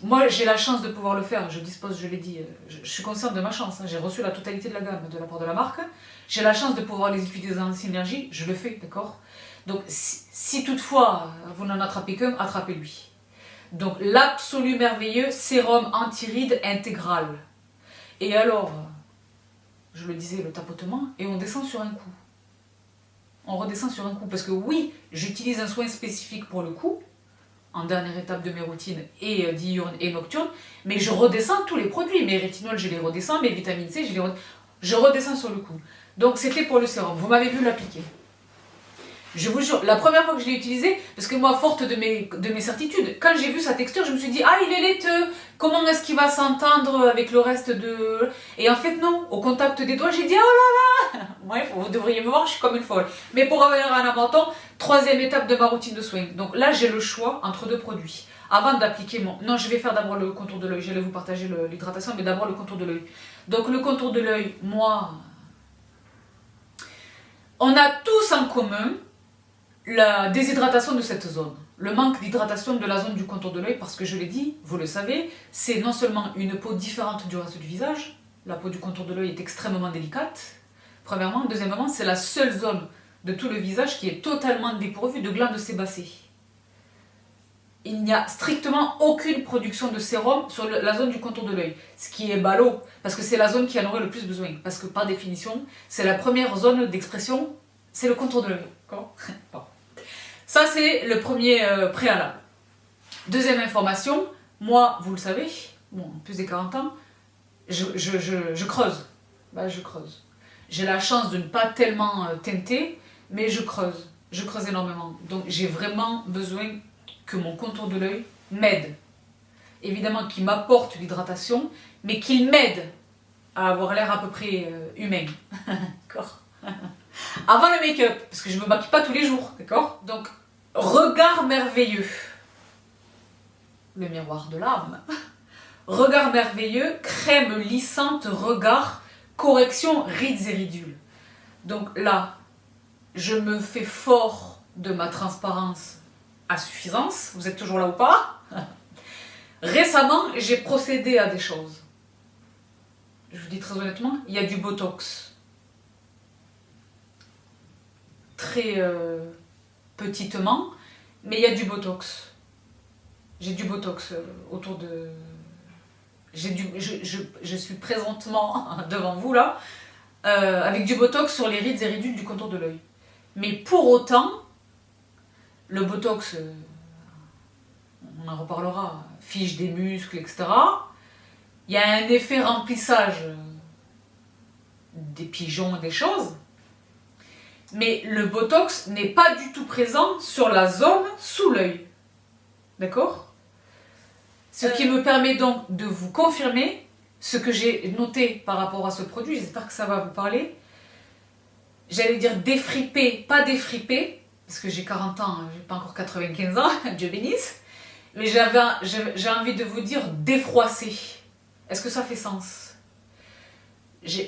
moi j'ai la chance de pouvoir le faire, je dispose, je l'ai dit, je suis consciente de ma chance, hein, j'ai reçu la totalité de la gamme de la part de la marque, j'ai la chance de pouvoir les utiliser en synergie, je le fais, d'accord? Donc si toutefois vous n'en attrapez qu'un, attrapez-lui. Donc l'absolu merveilleux sérum anti-rides intégral. Et alors, je le disais, le tapotement, et on descend sur un coup. on redescend sur un coup. Parce que oui, j'utilise un soin spécifique pour le cou, en dernière étape de mes routines, et diurne et nocturne, mais je redescends tous les produits. Mes rétinols, je les redescends, mes vitamines C, je redescends sur le coup. Donc c'était pour le sérum. Vous m'avez vu l'appliquer. Je vous jure, la première fois que je l'ai utilisé, parce que moi, forte de mes certitudes, quand j'ai vu sa texture, je me suis dit, ah, il est laiteux, comment est-ce qu'il va s'entendre avec le reste de... Et en fait, non, au contact des doigts, j'ai dit, oh là là. Bref, vous devriez me voir, je suis comme une folle. Mais pour revenir à un menton, troisième étape de ma routine de soins. Donc là, j'ai le choix entre deux produits. Avant d'appliquer mon... Non, je vais faire d'abord le contour de l'œil, j'allais vous partager l'hydratation, mais d'abord le contour de l'œil. Donc le contour de l'œil, moi... On a tous en commun la déshydratation de cette zone, le manque d'hydratation de la zone du contour de l'œil, parce que je l'ai dit, vous le savez, c'est non seulement une peau différente du reste du visage, la peau du contour de l'œil est extrêmement délicate, premièrement, deuxièmement, c'est la seule zone de tout le visage qui est totalement dépourvue de glandes sébacées. Il n'y a strictement aucune production de sérum sur la zone du contour de l'œil, ce qui est ballot, parce que c'est la zone qui en aurait le plus besoin, parce que par définition, c'est la première zone d'expression, c'est le contour de l'œil. Bon. Ça, c'est le premier préalable. Deuxième information, moi, vous le savez, bon, en plus des 40 ans, je creuse. Bah, je creuse. J'ai la chance de ne pas tellement teinter, mais je creuse. Je creuse énormément. Donc, j'ai vraiment besoin que mon contour de l'œil m'aide. Évidemment, qu'il m'apporte l'hydratation, mais qu'il m'aide à avoir l'air à peu près humain. D'accord. Avant le make-up, parce que je ne me maquille pas tous les jours, d'accord? Donc, regard merveilleux. Le miroir de l'âme. Regard merveilleux, crème lissante, regard, correction, rides et ridules. Donc là, je me fais fort de ma transparence à suffisance. Vous êtes toujours là ou pas? Récemment, j'ai procédé à des choses. Je vous dis très honnêtement, il y a du Botox. Très petitement, mais il y a du Botox. J'ai du Botox autour de... Je suis présentement devant vous là, avec du Botox sur les rides et ridules du contour de l'œil. Mais pour autant, le Botox, on en reparlera, fiche des muscles, etc. Il y a un effet remplissage des pigeons et des choses. Mais le Botox n'est pas du tout présent sur la zone sous l'œil. D'accord? Ce qui me permet donc de vous confirmer ce que j'ai noté par rapport à ce produit. J'espère que ça va vous parler. J'allais dire défriper, pas défriper, parce que j'ai 40 ans, j'ai pas encore 95 ans, Dieu bénisse. Mais j'ai envie de vous dire défroisser. Est-ce que ça fait sens?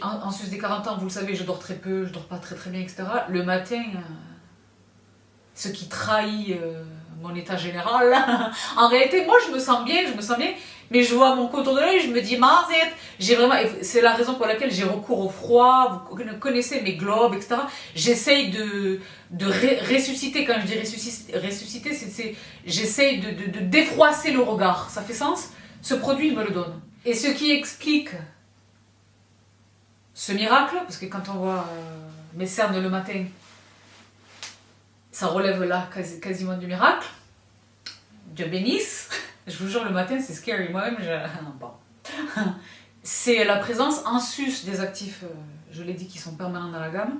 En sus des 40 ans, vous le savez, je dors très peu, je dors pas très bien, etc. Le matin, ce qui trahit mon état général, en réalité, moi je me sens bien, mais je vois mon contour de l'œil, je me dis, j'ai vraiment, c'est la raison pour laquelle j'ai recours au froid, vous connaissez mes globes, etc. J'essaye de ressusciter, quand je dis ressusciter, j'essaye de défroisser le regard, ça fait sens? Ce produit, il me le donne. Et ce qui explique ce miracle, parce que quand on voit mes cernes le matin, ça relève là quasiment du miracle. Dieu bénisse. Je vous jure, le matin, c'est scary. Moi-même, bon. C'est la présence en sus des actifs, je l'ai dit, qui sont permanents dans la gamme,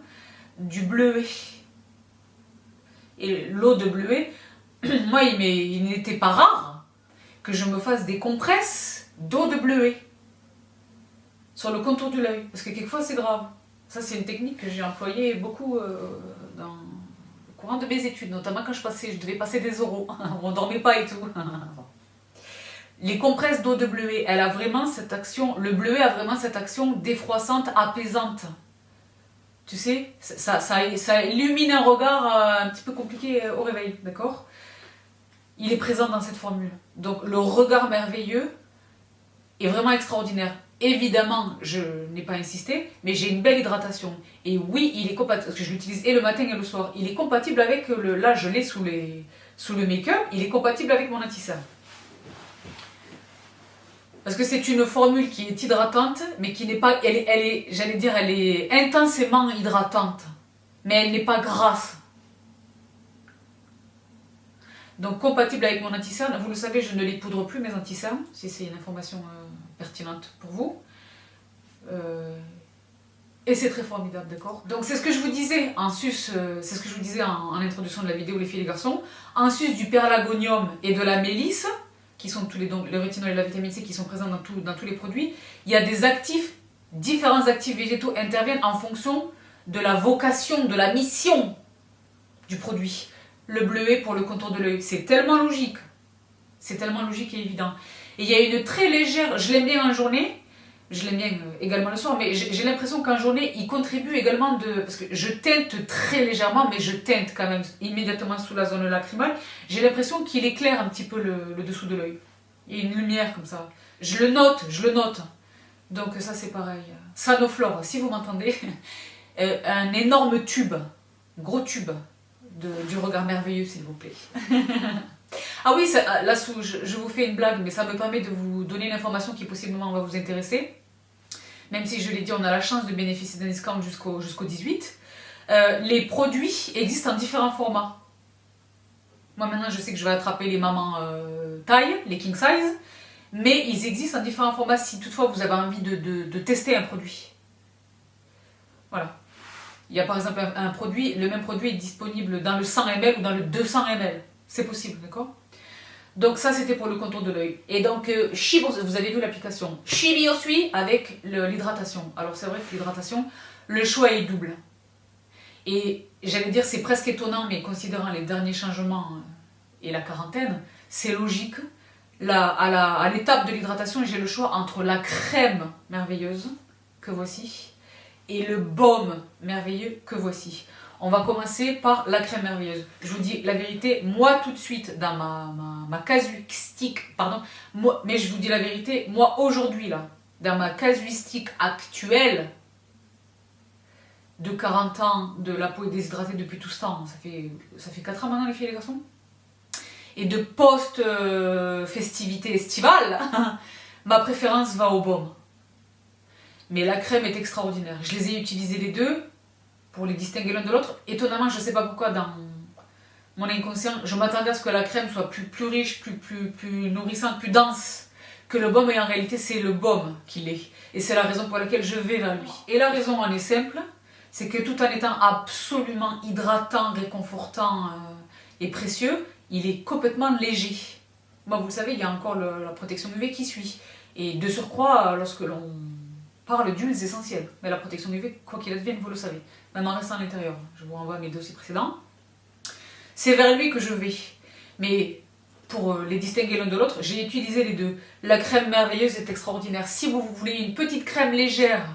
du bleuet. Et l'eau de bleuet, moi, il n'était pas rare que je me fasse des compresses d'eau de bleuet sur le contour de l'œil, parce que quelquefois c'est grave. Ça, c'est une technique que j'ai employée beaucoup dans le courant de mes études, notamment quand je devais passer des oraux, on ne dormait pas et tout. Les compresses d'eau de bleuet, elle a vraiment cette action, le bleuet a vraiment cette action défroissante, apaisante. Tu sais, ça illumine un regard un petit peu compliqué au réveil, d'accord? Il est présent dans cette formule. Donc le regard merveilleux est vraiment extraordinaire. Évidemment, je n'ai pas insisté, mais j'ai une belle hydratation. Et oui, il est compatible, parce que je l'utilise et le matin et le soir. Il est compatible avec là je l'ai sous le make-up, il est compatible avec mon anti-cerne. Parce que c'est une formule qui est hydratante, mais qui n'est pas, elle est intensément hydratante. mais elle n'est pas grasse. Donc compatible avec mon anti-cerne, vous le savez, je ne les poudre plus mes anti-cernes, si c'est une information pertinente pour vous. Et c'est très formidable, d'accord? Donc c'est ce que je vous disais en sus, c'est ce que je vous disais en introduction de la vidéo les filles et les garçons, en sus du perlagonium et de la mélisse, qui sont tous les, donc, le rétinol et la vitamine C qui sont présents dans tous les produits, il y a des actifs, différents actifs végétaux interviennent en fonction de la vocation, de la mission du produit. Le bleuet pour le contour de l'œil, c'est tellement logique et évident. Et il y a une très légère, je l'aime bien en journée, je l'aime bien également le soir, mais j'ai l'impression qu'en journée, il contribue également parce que je teinte très légèrement, mais je teinte quand même immédiatement sous la zone lacrymale. J'ai l'impression qu'il éclaire un petit peu le dessous de l'œil. Il y a une lumière comme ça. Je le note. Donc ça c'est pareil. Sanoflore, si vous m'entendez, un énorme tube, gros tube du regard merveilleux s'il vous plaît. Ah oui, là je vous fais une blague, mais ça me permet de vous donner une information qui possiblement va vous intéresser. Même si je l'ai dit, on a la chance de bénéficier d'un discount jusqu'au 18. Les produits existent en différents formats. Moi maintenant je sais que je vais attraper les mamans taille, les king size, mais ils existent en différents formats si toutefois vous avez envie de tester un produit. Voilà. Il y a par exemple un produit, le même produit est disponible dans le 100 ml ou dans le 200 ml. C'est possible, d'accord? Donc ça c'était pour le contour de l'œil. Et donc vous avez vu l'application Shibiosui avec l'hydratation. Alors c'est vrai que l'hydratation, le choix est double. Et j'allais dire c'est presque étonnant, mais considérant les derniers changements et la quarantaine, c'est logique. À l'étape de l'hydratation, j'ai le choix entre la crème merveilleuse que voici et le baume merveilleux que voici. On va commencer par la crème merveilleuse. Je vous dis la vérité, moi tout de suite, dans ma casuistique, mais je vous dis la vérité, moi aujourd'hui, là, dans ma casuistique actuelle, de 40 ans, de la peau est déshydratée depuis tout ce temps, ça fait 4 ans maintenant les filles et les garçons, et de post-festivité estivale, ma préférence va au baume. Mais la crème est extraordinaire. Je les ai utilisés les deux, pour les distinguer l'un de l'autre. Étonnamment, je ne sais pas pourquoi, dans mon inconscient, je m'attendais à ce que la crème soit plus riche, plus nourrissante, plus dense que le baume, et en réalité, c'est le baume qui l'est. Et c'est la raison pour laquelle je vais vers lui. Et la raison en est simple, c'est que tout en étant absolument hydratant, réconfortant et précieux, il est complètement léger. Bon, vous le savez, il y a encore la protection UV qui suit. Et de surcroît, lorsque l'on parle d'huiles essentielles, mais la protection UV, quoi qu'il advienne, vous le savez, même en restant à l'intérieur. Je vous renvoie à mes dossiers précédents. C'est vers lui que je vais. Mais pour les distinguer l'un de l'autre, j'ai utilisé les deux. La crème merveilleuse est extraordinaire. Si vous voulez une petite crème légère,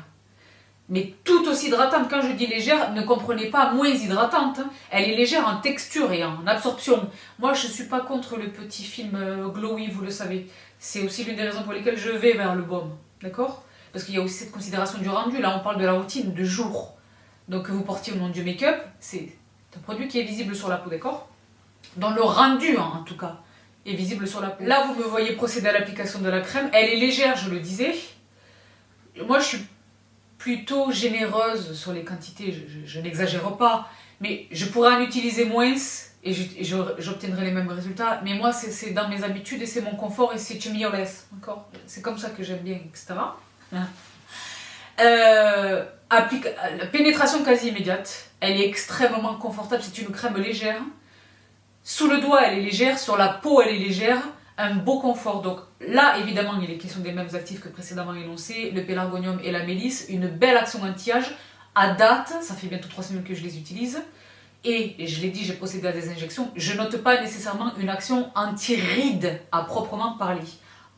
mais tout aussi hydratante, quand je dis légère, ne comprenez pas moins hydratante. Elle est légère en texture et en absorption. Moi, je ne suis pas contre le petit film glowy, vous le savez. C'est aussi l'une des raisons pour lesquelles je vais vers le baume. D'accord? Parce qu'il y a aussi cette considération du rendu. Là, on parle de la routine de jour. Donc, que vous portiez ou non du make-up, c'est un produit qui est visible sur la peau, d'accord? Dans le rendu, en tout cas, est visible sur la peau. Là, vous me voyez procéder à l'application de la crème. Elle est légère, je le disais. Moi, je suis plutôt généreuse sur les quantités. Je n'exagère pas. Mais je pourrais en utiliser moins et j'obtiendrai les mêmes résultats. Mais moi, c'est dans mes habitudes et c'est mon confort et c'est mieux laisse. D'accord? C'est comme ça que j'aime bien, etc. La pénétration quasi immédiate, elle est extrêmement confortable, c'est une crème légère. Sous le doigt, elle est légère, sur la peau, elle est légère, un beau confort. Donc là, évidemment, il est question des mêmes actifs que précédemment énoncés, le pélargonium et la mélisse, une belle action anti-âge. À date, ça fait bientôt 3 semaines que je les utilise. Et je l'ai dit, j'ai procédé à des injections. Je note pas nécessairement une action anti-rides à proprement parler.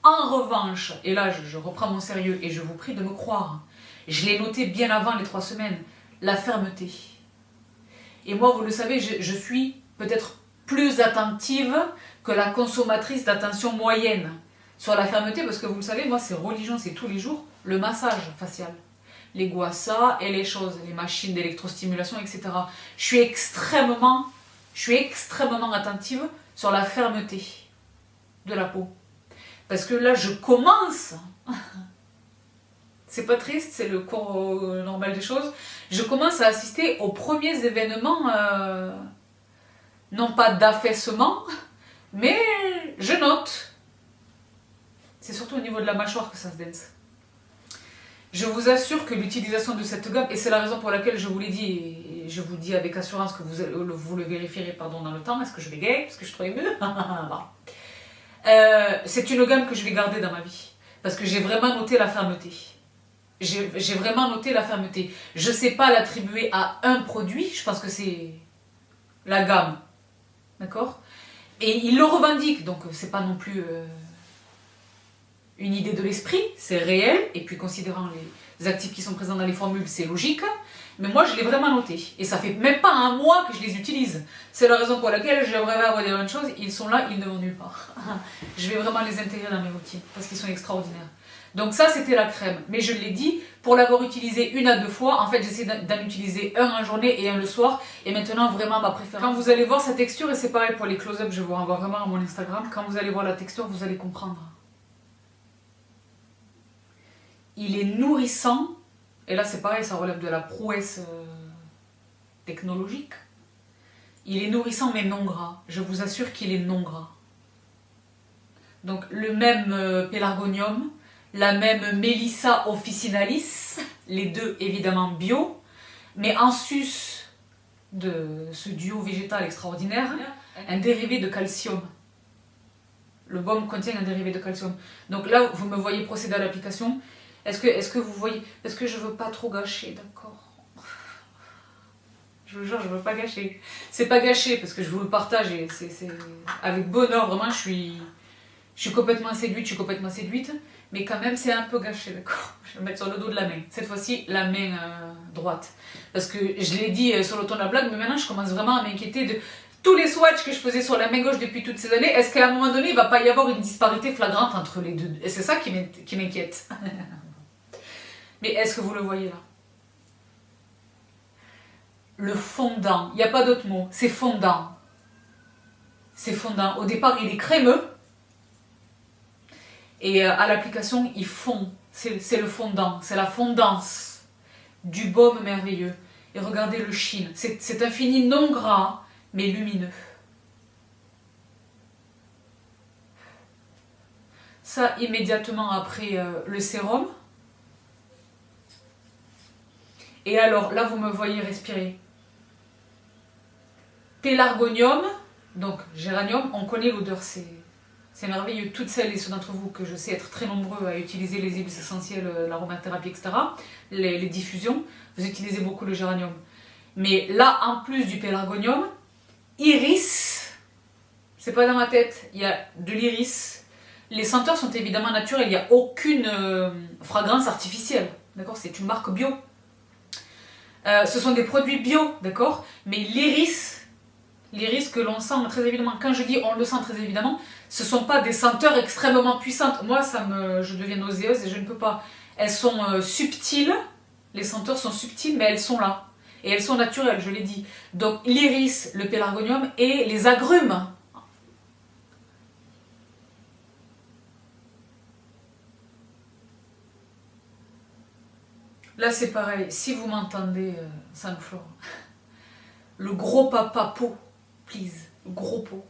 En revanche, et là je reprends mon sérieux et je vous prie de me croire, je l'ai noté bien avant les 3 semaines, la fermeté. Et moi, vous le savez, je suis peut-être plus attentive que la consommatrice d'attention moyenne sur la fermeté, parce que vous le savez, moi c'est religion, c'est tous les jours, le massage facial. Les guassas et les choses, les machines d'électrostimulation, etc. Je suis extrêmement attentive sur la fermeté de la peau. Parce que là, je commence, c'est pas triste, c'est le cours normal des choses. Je commence à assister aux premiers événements, non pas d'affaissement, mais je note. C'est surtout au niveau de la mâchoire que ça se dense. Je vous assure que l'utilisation de cette gomme, et c'est la raison pour laquelle je vous l'ai dit, et je vous dis avec assurance que vous le vérifierez dans le temps, est-ce que je vais gagner, parce que je trouvais mieux. C'est une gomme que je vais garder dans ma vie, parce que j'ai vraiment noté la fermeté. J'ai vraiment noté la fermeté. Je ne sais pas l'attribuer à un produit, je pense que c'est la gamme. D'accord? Et il le revendique, donc c'est pas non plus une idée de l'esprit, c'est réel, et puis considérant les actifs qui sont présents dans les formules, c'est logique, mais moi je l'ai vraiment noté, et ça fait même pas un mois que je les utilise. C'est la raison pour laquelle j'aimerais avoir des bonnes choses, ils sont là, ils ne vont nulle part. Je vais vraiment les intégrer dans mes routines, parce qu'ils sont extraordinaires. Donc ça c'était la crème, mais je l'ai dit, pour l'avoir utilisé 1 à 2 fois, en fait j'essaie d'en utiliser un en journée et un le soir, et maintenant vraiment ma préférence. Quand vous allez voir sa texture, et c'est pareil pour les close-up, je vous renvoie vraiment à mon Instagram, quand vous allez voir la texture, vous allez comprendre. Il est nourrissant, et là c'est pareil, ça relève de la prouesse technologique. Il est nourrissant mais non gras, je vous assure qu'il est non gras. Donc le même pélargonium, la même Melissa officinalis, les deux évidemment bio, mais en sus de ce duo végétal extraordinaire, un dérivé de calcium. Le baume contient un dérivé de calcium. Donc là, vous me voyez procéder à l'application. Est-ce que vous voyez... Parce que je veux pas trop gâcher, d'accord? Je vous jure, je veux pas gâcher. C'est pas gâché parce que je vous le partage et c'est avec bonheur, vraiment, je suis complètement séduite, mais quand même c'est un peu gâché, d'accord? Je vais me mettre sur le dos de la main. Cette fois-ci, la main droite. Parce que je l'ai dit sur le ton de la blague, mais maintenant je commence vraiment à m'inquiéter de tous les swatchs que je faisais sur la main gauche depuis toutes ces années. Est-ce qu'à un moment donné, il va pas y avoir une disparité flagrante entre les deux? Et c'est ça qui m'inquiète. Mais est-ce que vous le voyez là? Le fondant, il n'y a pas d'autre mot, c'est fondant. C'est fondant. Au départ, il est crémeux. Et à l'application, il fond. C'est le fondant, c'est la fondance du baume merveilleux. Et regardez le sheen. C'est un fini non gras, mais lumineux. Ça, immédiatement après le sérum. Et alors, là, vous me voyez respirer. Pélargonium, donc géranium, on connaît l'odeur, c'est merveilleux. Toutes celles et ceux d'entre vous que je sais être très nombreux à utiliser les huiles essentielles, l'aromathérapie, etc., les diffusions, vous utilisez beaucoup le géranium. Mais là, en plus du pélargonium, iris, c'est pas dans ma tête, il y a de l'iris. Les senteurs sont évidemment naturelles, il n'y a aucune fragrance artificielle, d'accord? C'est une marque bio. Ce sont des produits bio, d'accord? Mais l'iris que l'on sent très évidemment, quand je dis on le sent très évidemment, ce ne sont pas des senteurs extrêmement puissantes. Moi, je deviens nauséeuse et je ne peux pas. Elles sont subtiles, les senteurs sont subtiles, mais elles sont là. Et elles sont naturelles, je l'ai dit. Donc l'iris, le pélargonium et les agrumes. Là, c'est pareil. Si vous m'entendez, Sunflower, le gros papa pot, please, le gros pot.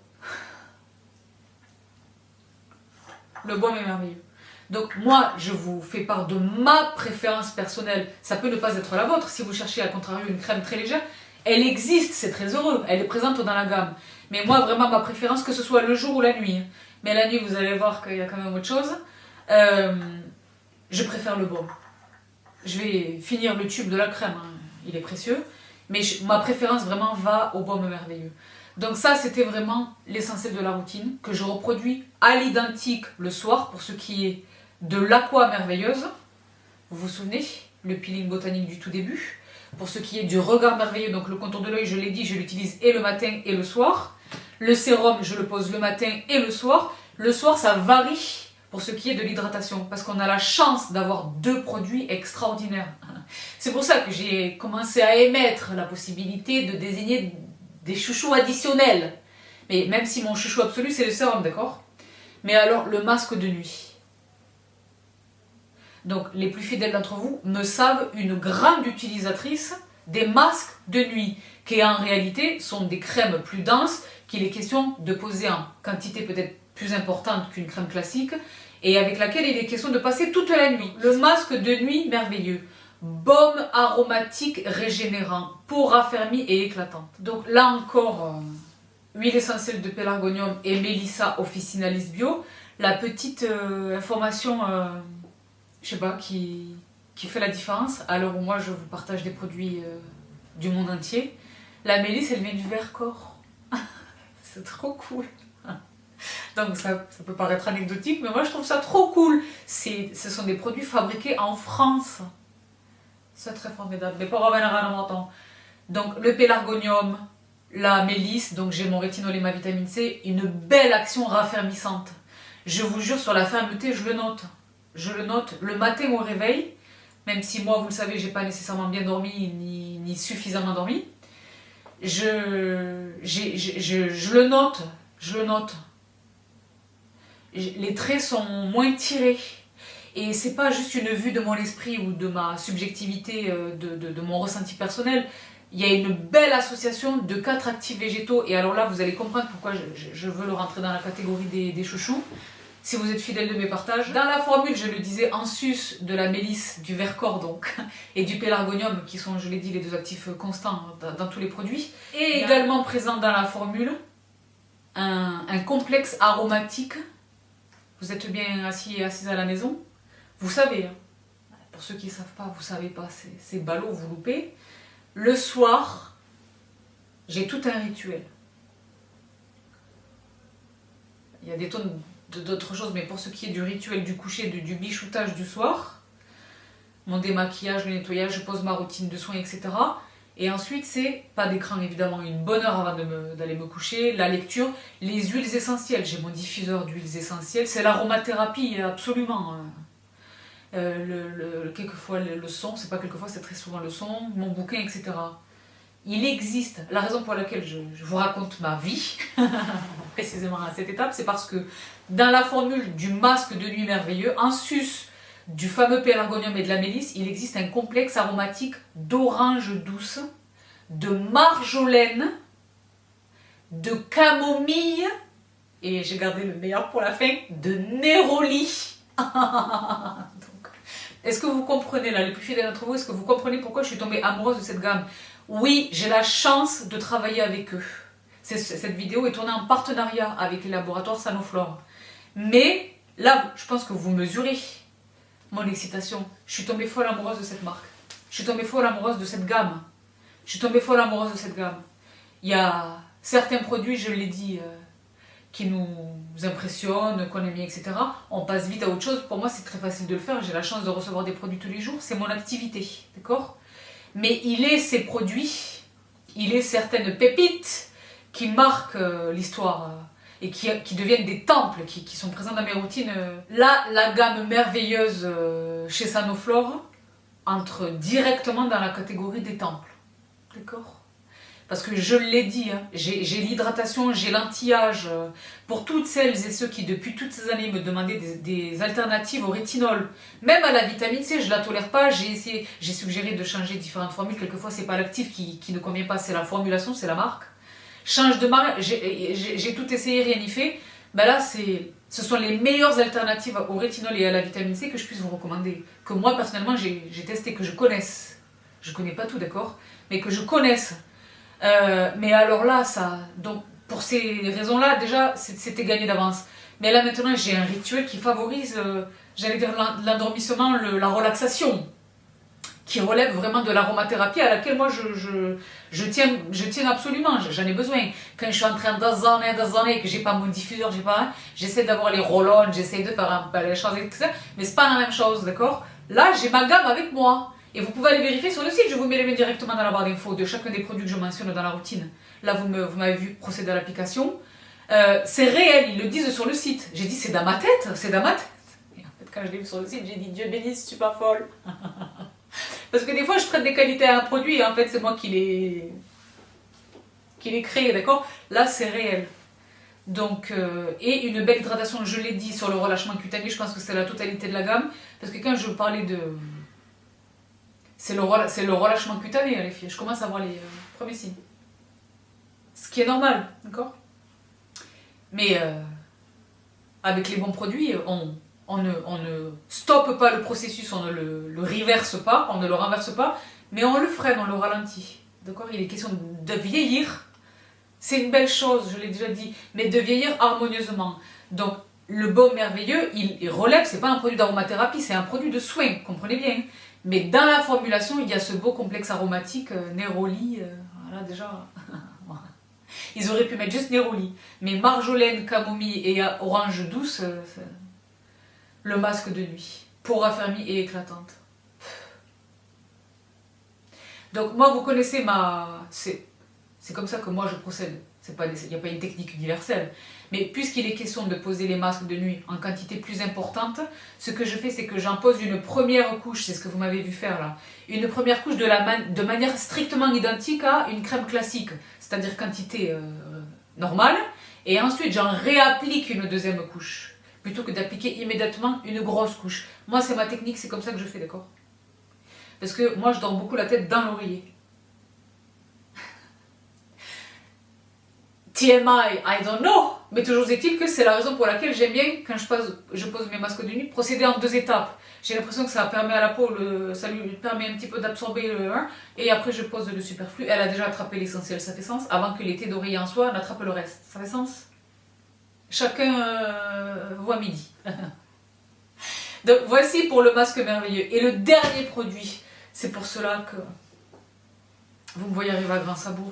Le baume est merveilleux. Donc moi, je vous fais part de ma préférence personnelle. Ça peut ne pas être la vôtre. Si vous cherchez à contrario une crème très légère, elle existe, c'est très heureux. Elle est présente dans la gamme. Mais moi, vraiment, ma préférence, que ce soit le jour ou la nuit. Mais la nuit, vous allez voir qu'il y a quand même autre chose. Je préfère le baume. Je vais finir le tube de la crème, hein. Il est précieux. Mais ma préférence vraiment va au baume merveilleux. Donc ça, c'était vraiment l'essentiel de la routine que je reproduis à l'identique le soir pour ce qui est de l'aqua merveilleuse. Vous vous souvenez, le peeling botanique du tout début. Pour ce qui est du regard merveilleux, donc le contour de l'œil, je l'ai dit, je l'utilise et le matin et le soir. Le sérum, je le pose le matin et le soir. Le soir, ça varie pour ce qui est de l'hydratation, parce qu'on a la chance d'avoir 2 produits extraordinaires. C'est pour ça que j'ai commencé à émettre la possibilité de désigner des chouchous additionnels. Mais même si mon chouchou absolu, c'est le sérum, d'accord? Mais alors, le masque de nuit. Donc les plus fidèles d'entre vous me savent une grande utilisatrice des masques de nuit, qui en réalité sont des crèmes plus denses, qu'il est question de poser en quantité peut-être plus importante qu'une crème classique, et avec laquelle il est question de passer toute la nuit. Le masque de nuit merveilleux. Baume aromatique régénérant, peau raffermie et éclatante. Donc là encore, huile essentielle de pélargonium et Mélissa Officinalis Bio. La petite information, je sais pas, qui fait la différence, à l'heure où moi je vous partage des produits du monde entier. La mélisse, elle vient du Vercors. C'est trop cool. Donc ça peut paraître anecdotique, mais moi je trouve ça trop cool. Ce sont des produits fabriqués en France. C'est très formidable, mais pour revenir à longtemps. Donc le pélargonium, la mélisse, donc j'ai mon rétinol et ma vitamine C, une belle action raffermissante. Je vous jure, sur la fermeté, je le note. Je le note le matin au réveil, même si moi, vous le savez, j'ai pas nécessairement bien dormi, ni suffisamment dormi. Je le note, je le note. Les traits sont moins tirés. Et c'est pas juste une vue de mon esprit ou de ma subjectivité, de mon ressenti personnel. Il y a une belle association de 4 actifs végétaux. Et alors là, vous allez comprendre pourquoi je veux le rentrer dans la catégorie des chouchous. Si vous êtes fidèle de mes partages. Dans la formule, je le disais, en sus de la mélisse, du Vercors donc, et du pélargonium, qui sont, je l'ai dit, les 2 actifs constants dans tous les produits. Et également présent dans la formule, un complexe aromatique. Vous êtes bien assis et assises à la maison. Vous savez, hein, pour ceux qui ne savent pas, vous savez pas, c'est ballot, vous loupez. Le soir, j'ai tout un rituel. Il y a des tonnes d'autres choses, mais pour ce qui est du rituel du coucher, du bichoutage du soir, mon démaquillage, le nettoyage, je pose ma routine de soins, etc. Et ensuite, c'est, pas d'écran évidemment, une bonne heure avant d'aller me coucher, la lecture, les huiles essentielles. J'ai mon diffuseur d'huiles essentielles, c'est l'aromathérapie, absolument. Quelquefois le son, c'est pas quelquefois, c'est très souvent le son, mon bouquin, etc. Il existe, la raison pour laquelle je vous raconte ma vie, précisément à cette étape, c'est parce que dans la formule du masque de nuit merveilleux, en sus du fameux pélargonium et de la mélisse, il existe un complexe aromatique d'orange douce, de marjolaine, de camomille, et j'ai gardé le meilleur pour la fin, de néroli. Est-ce que vous comprenez, là, les plus fidèles d'entre vous, est-ce que vous comprenez pourquoi je suis tombée amoureuse de cette gamme? Oui, j'ai la chance de travailler avec eux. Cette vidéo est tournée en partenariat avec les laboratoires Sanoflore. Mais là, je pense que vous mesurez mon excitation. Je suis tombée folle amoureuse de cette marque. Je suis tombée folle amoureuse de cette gamme. Je suis tombée folle amoureuse de cette gamme. Il y a certains produits, je l'ai dit, qui nous impressionnent, qu'on aime bien, etc. On passe vite à autre chose. Pour moi, c'est très facile de le faire. J'ai la chance de recevoir des produits tous les jours. C'est mon activité, d'accord? Mais il est ces produits, il est certaines pépites qui marquent l'histoire et qui deviennent des temples, qui sont présents dans mes routines. Là, la gamme merveilleuse chez Sanoflore entre directement dans la catégorie des temples, d'accord? Parce que je l'ai dit, hein, j'ai l'hydratation, j'ai l'anti-âge. Pour toutes celles et ceux qui, depuis toutes ces années, me demandaient des alternatives au rétinol, même à la vitamine C, je ne la tolère pas. J'ai suggéré de changer différentes formules. Quelquefois, ce n'est pas l'actif qui ne convient pas, c'est la formulation, c'est la marque. Change de marque, j'ai tout essayé, rien n'y fait. Ben là, ce sont les meilleures alternatives au rétinol et à la vitamine C que je puisse vous recommander. Que moi, personnellement, j'ai testé, que je connaisse. Je ne connais pas tout, d'accord? Mais que je connaisse. Mais alors là, donc pour ces raisons-là, déjà, c'était gagné d'avance. Mais là, maintenant, j'ai un rituel qui favorise, j'allais dire, l'endormissement, la relaxation, qui relève vraiment de l'aromathérapie à laquelle moi, je tiens absolument, j'en ai besoin. Quand je suis en train d'azonner, que j'ai pas mon diffuseur, j'essaie d'avoir les roll-on, j'essaie de faire un peu les choses, etc. Mais c'est pas la même chose, d'accord? Là, j'ai ma gamme avec moi. Et vous pouvez aller vérifier sur le site, je vous mets les liens directement dans la barre d'infos de chacun des produits que je mentionne dans la routine. Là, vous m'avez vu procéder à l'application. C'est réel, ils le disent sur le site. J'ai dit, c'est dans ma tête, c'est dans ma tête. Et en fait, quand je l'ai vu sur le site, j'ai dit, Dieu bénisse, je suis pas folle. Parce que des fois, je prête des qualités à un produit et en fait, c'est moi qui l'ai créé, d'accord? Là, c'est réel. Donc, et une belle hydratation, je l'ai dit, sur le relâchement cutané, je pense que c'est la totalité de la gamme. Parce que quand je parlais de... C'est le relâchement cutané, les filles. Je commence à voir les premiers signes. Ce qui est normal, d'accord? Mais avec les bons produits, on ne stoppe pas le processus, on ne le reverse pas, on ne le renverse pas, mais on le freine, on le ralentit. D'accord? Il est question de vieillir. C'est une belle chose, je l'ai déjà dit, mais de vieillir harmonieusement. Donc, le baume merveilleux, il relève, c'est pas un produit d'aromathérapie, c'est un produit de soin, comprenez bien. Mais dans la formulation, il y a ce beau complexe aromatique, Neroli, voilà déjà... Ils auraient pu mettre juste Neroli. Mais marjolaine, camomille et orange douce, le masque de nuit. Peau raffermie et éclatante. Donc moi, vous connaissez c'est comme ça que moi je procède. Il n'y a pas une technique universelle. Mais puisqu'il est question de poser les masques de nuit en quantité plus importante, ce que je fais, c'est que j'en pose une première couche, c'est ce que vous m'avez vu faire là. Une première couche de manière strictement identique à une crème classique, c'est-à-dire quantité normale. Et ensuite, j'en réapplique une deuxième couche, plutôt que d'appliquer immédiatement une grosse couche. Moi, c'est ma technique, c'est comme ça que je fais, d'accord? Parce que moi, je dors beaucoup la tête dans l'oreiller. TMI, I don't know, mais toujours est-il que c'est la raison pour laquelle j'aime bien, quand je pose mes masques de nuit, procéder en 2 étapes. J'ai l'impression que ça permet à la peau, ça lui permet un petit peu d'absorber le 1, et après je pose le superflu. Elle a déjà attrapé l'essentiel, ça fait sens, avant que les thés d'oreiller en soi n'attrape le reste. Ça fait sens? Chacun voit midi. Donc voici pour le masque merveilleux. Et le dernier produit, c'est pour cela que vous me voyez arriver à grand sabour.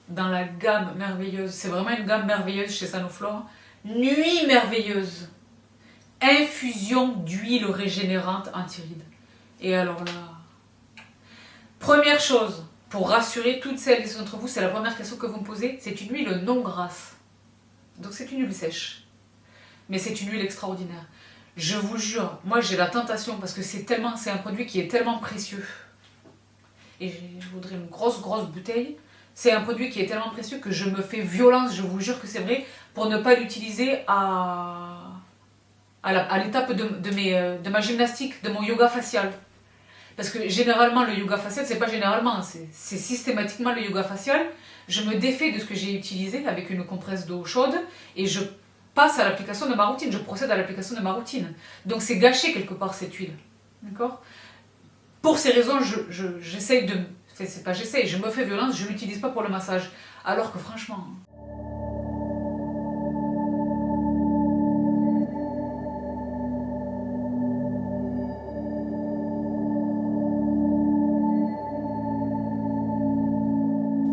Dans la gamme merveilleuse, c'est vraiment une gamme merveilleuse chez Sanoflore. Nuit merveilleuse. Infusion d'huile régénérante anti-rides. Et alors là, première chose, pour rassurer toutes celles et ceux d'entre vous, c'est la première question que vous me posez, c'est une huile non grasse. Donc c'est une huile sèche. Mais c'est une huile extraordinaire. Je vous jure, moi j'ai la tentation, parce que c'est un produit qui est tellement précieux. Et je voudrais une grosse bouteille. C'est un produit qui est tellement précieux que je me fais violence, je vous jure que c'est vrai, pour ne pas l'utiliser à l'étape de ma gymnastique, de mon yoga facial. Parce que généralement, le yoga facial, c'est pas généralement, c'est systématiquement le yoga facial. Je me défais de ce que j'ai utilisé avec une compresse d'eau chaude et je passe à l'application de ma routine, je procède à l'application de ma routine. Donc c'est gâché quelque part cette huile. D'accord? Pour ces raisons, j'essaye de... C'est pas j'essaye, je me fais violence, je l'utilise pas pour le massage. Alors que franchement...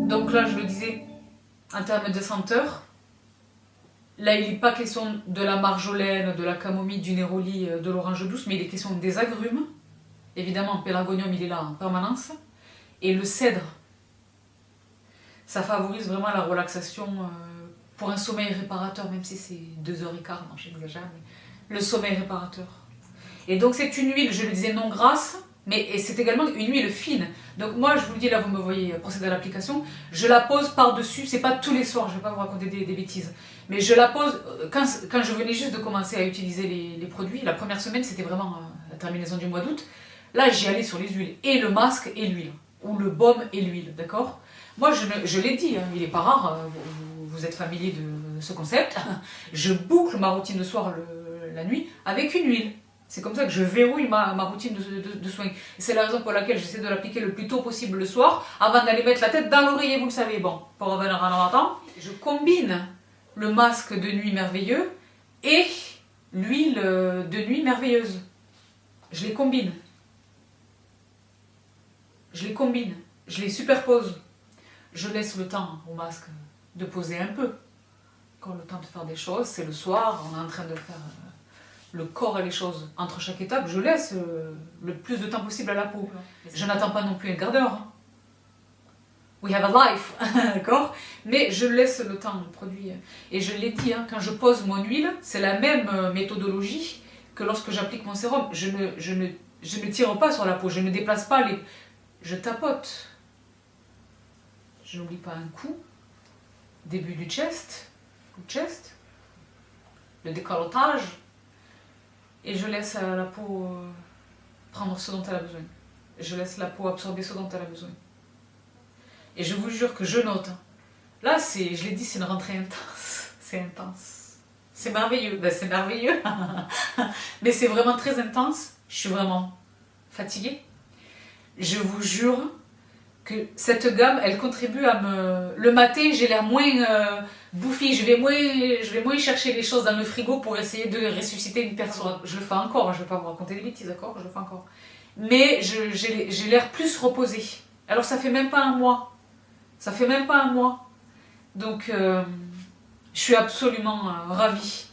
Donc là, je le disais, en termes de senteur, là, il n'est pas question de la marjolaine, de la camomille, du néroli, de l'orange douce, mais il est question des agrumes. Évidemment, Pélargonium, il est là en permanence. Et le cèdre, ça favorise vraiment la relaxation pour un sommeil réparateur, même si c'est 2h15, non, j'exagère, mais le sommeil réparateur. Et donc c'est une huile, je le disais, non grasse, mais c'est également une huile fine. Donc moi, je vous le dis, là vous me voyez procéder à l'application, je la pose par-dessus, c'est pas tous les soirs, je vais pas vous raconter des bêtises, mais je la pose, quand je venais juste de commencer à utiliser les produits, la première semaine, c'était vraiment la terminaison du mois d'août, là j'y allais sur les huiles, et le masque et l'huile. Ou le baume et l'huile, d'accord? Moi, je l'ai dit, hein, il n'est pas rare, vous êtes familier de ce concept, je boucle ma routine de soir la nuit avec une huile. C'est comme ça que je verrouille ma routine de soins. Et c'est la raison pour laquelle j'essaie de l'appliquer le plus tôt possible le soir, avant d'aller mettre la tête dans l'oreiller, vous le savez. Bon, pour revenir en temps, je combine le masque de nuit merveilleux et l'huile de nuit merveilleuse. Je les combine. Je les superpose. Je laisse le temps au masque de poser un peu. Quand le temps de faire des choses, c'est le soir, on est en train de faire le corps et les choses. Entre chaque étape, je laisse le plus de temps possible à la peau. Je n'attends pas non plus un quart d'heure. We have a life, d'accord? Mais je laisse le temps au produit. Et je l'ai dit, hein, quand je pose mon huile, c'est la même méthodologie que lorsque j'applique mon sérum. Je ne tire pas sur la peau, je ne déplace pas les... Je tapote. Je n'oublie pas un coup. début du chest, le décolletage, et je laisse la peau prendre ce dont elle a besoin. Je laisse la peau absorber ce dont elle a besoin. Et je vous jure que je note. Là, je l'ai dit, c'est une rentrée intense. C'est intense. C'est merveilleux. Ben, c'est merveilleux. Mais c'est vraiment très intense. Je suis vraiment fatiguée. Je vous jure que cette gamme, elle contribue à me... Le matin, j'ai l'air moins bouffi. Je vais moins chercher les choses dans le frigo pour essayer de ressusciter une personne. Je le fais encore. Je ne vais pas vous raconter des bêtises, d'accord? Je le fais encore. Mais j'ai l'air plus reposée. Alors, ça fait même pas un mois. Ça fait même pas un mois. Donc, je suis absolument ravie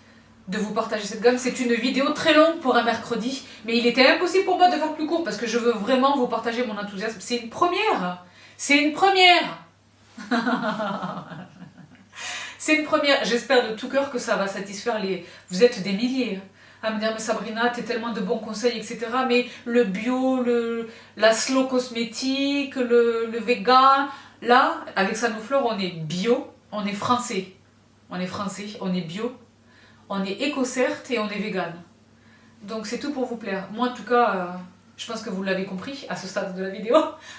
de vous partager cette gamme. C'est une vidéo très longue pour un mercredi, mais il était impossible pour moi de faire plus court parce que je veux vraiment vous partager mon enthousiasme. C'est une première. C'est une première. C'est une première. J'espère de tout cœur que ça va satisfaire les... Vous êtes des milliers à me dire, mais Sabrina, t'as tellement de bons conseils, etc. Mais le bio, la slow cosmétique, le vegan... Là, avec Sanoflore, on est bio, on est français. On est français, on est bio, on est éco-certe et on est vegan. Donc c'est tout pour vous plaire. Moi en tout cas, je pense que vous l'avez compris à ce stade de la vidéo.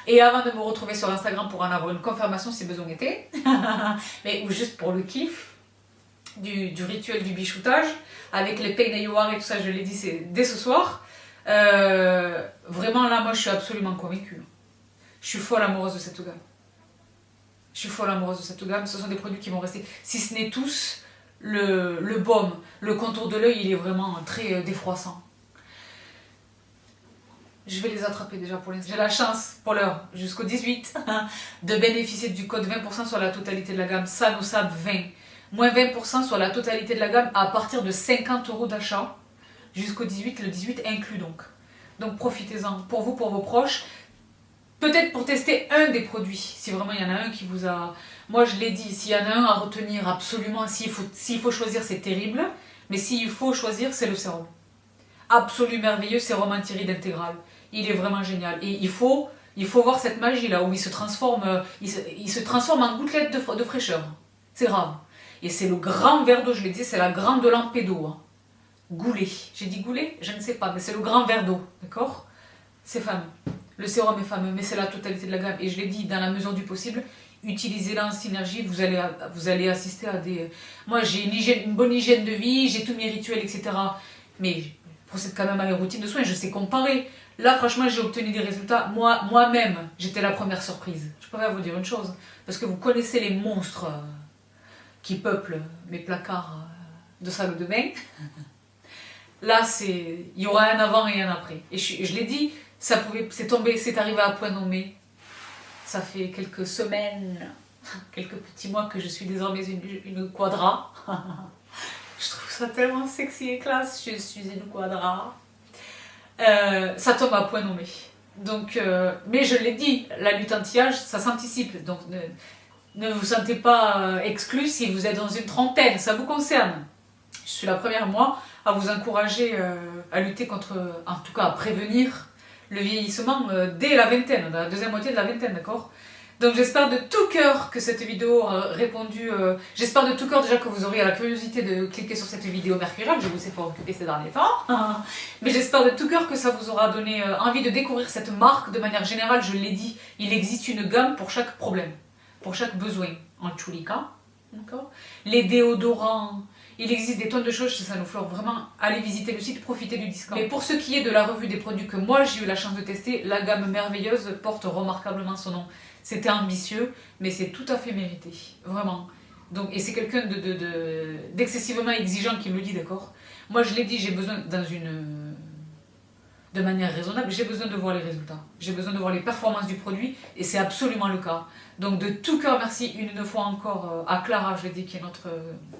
Et avant de me retrouver sur Instagram pour en avoir une confirmation si besoin était, mais ou juste pour le kiff du rituel du bichoutage, avec les peignailloirs et tout ça, je l'ai dit, c'est dès ce soir. Vraiment là, moi je suis absolument convaincue. Je suis folle amoureuse de cette gamme. Je suis folle amoureuse de cette gamme. Ce sont des produits qui vont rester, si ce n'est tous, le baume, le contour de l'œil, il est vraiment très défroissant. Je vais les attraper déjà pour l'instant. J'ai la chance, pour l'heure, jusqu'au 18, de bénéficier du code 20% sur la totalité de la gamme SANOSAB 20. Moins 20% sur la totalité de la gamme à partir de 50 € d'achat. Jusqu'au 18, le 18 inclus donc. Donc profitez-en, pour vous, pour vos proches. Peut-être pour tester un des produits, si vraiment il y en a un qui vous a... Moi je l'ai dit, s'il y en a un à retenir absolument, s'il faut choisir c'est terrible, mais s'il faut choisir c'est le sérum. Absolument merveilleux, sérum anti-rides intégral. Il est vraiment génial. Et il faut voir cette magie là, où il se transforme en gouttelettes de fraîcheur. C'est grave. Et c'est le grand verre d'eau, je l'ai dit, c'est la grande lampe d'eau. Hein. Goulet. J'ai dit goulet? Je ne sais pas, mais c'est le grand verre d'eau, d'accord? C'est fameux. Le sérum est fameux, mais c'est la totalité de la gamme. Et je l'ai dit, dans la mesure du possible, utilisez-la en synergie, vous allez assister à des... Moi, j'ai une bonne hygiène de vie, j'ai tous mes rituels, etc. Mais je procède quand même à mes routines de soins, je sais comparer. Là, franchement, j'ai obtenu des résultats. Moi-même, j'étais la première surprise. Je préfère vous dire une chose, parce que vous connaissez les monstres qui peuplent mes placards de salle de bain. Là, il y aura un avant et un après. Et je l'ai dit, c'est arrivé à point nommé. Ça fait quelques semaines, quelques petits mois que je suis désormais une quadra. Je trouve ça tellement sexy et classe, je suis une quadra. Ça tombe à point nommé. Donc, mais je l'ai dit, la lutte anti-âge, ça s'anticipe. Donc ne vous sentez pas exclus si vous êtes dans une trentaine, ça vous concerne. Je suis la première, moi, à vous encourager à lutter contre, en tout cas à prévenir le vieillissement dès la vingtaine, dans la deuxième moitié de la vingtaine, d'accord? Donc j'espère de tout cœur que cette vidéo aura répondu, j'espère de tout cœur déjà que vous aurez la curiosité de cliquer sur cette vidéo mercuriale, je vous ai fort occupé ces derniers temps, mais j'espère de tout cœur que ça vous aura donné envie de découvrir cette marque de manière générale, je l'ai dit, il existe une gamme pour chaque problème, pour chaque besoin, en tous les cas, d'accord? Les déodorants, il existe des tonnes de choses chez Sanoflore, vraiment, allez visiter le site, profitez du discount. Mais pour ce qui est de la revue des produits que moi j'ai eu la chance de tester, la gamme merveilleuse porte remarquablement son nom. C'était ambitieux, mais c'est tout à fait mérité, vraiment. Donc, et c'est quelqu'un d'excessivement exigeant qui me le dit, d'accord? Moi je l'ai dit, j'ai besoin, de manière raisonnable, j'ai besoin de voir les résultats. J'ai besoin de voir les performances du produit, et c'est absolument le cas. Donc de tout cœur, merci une fois encore à Clara, je l'ai dit, qui est notre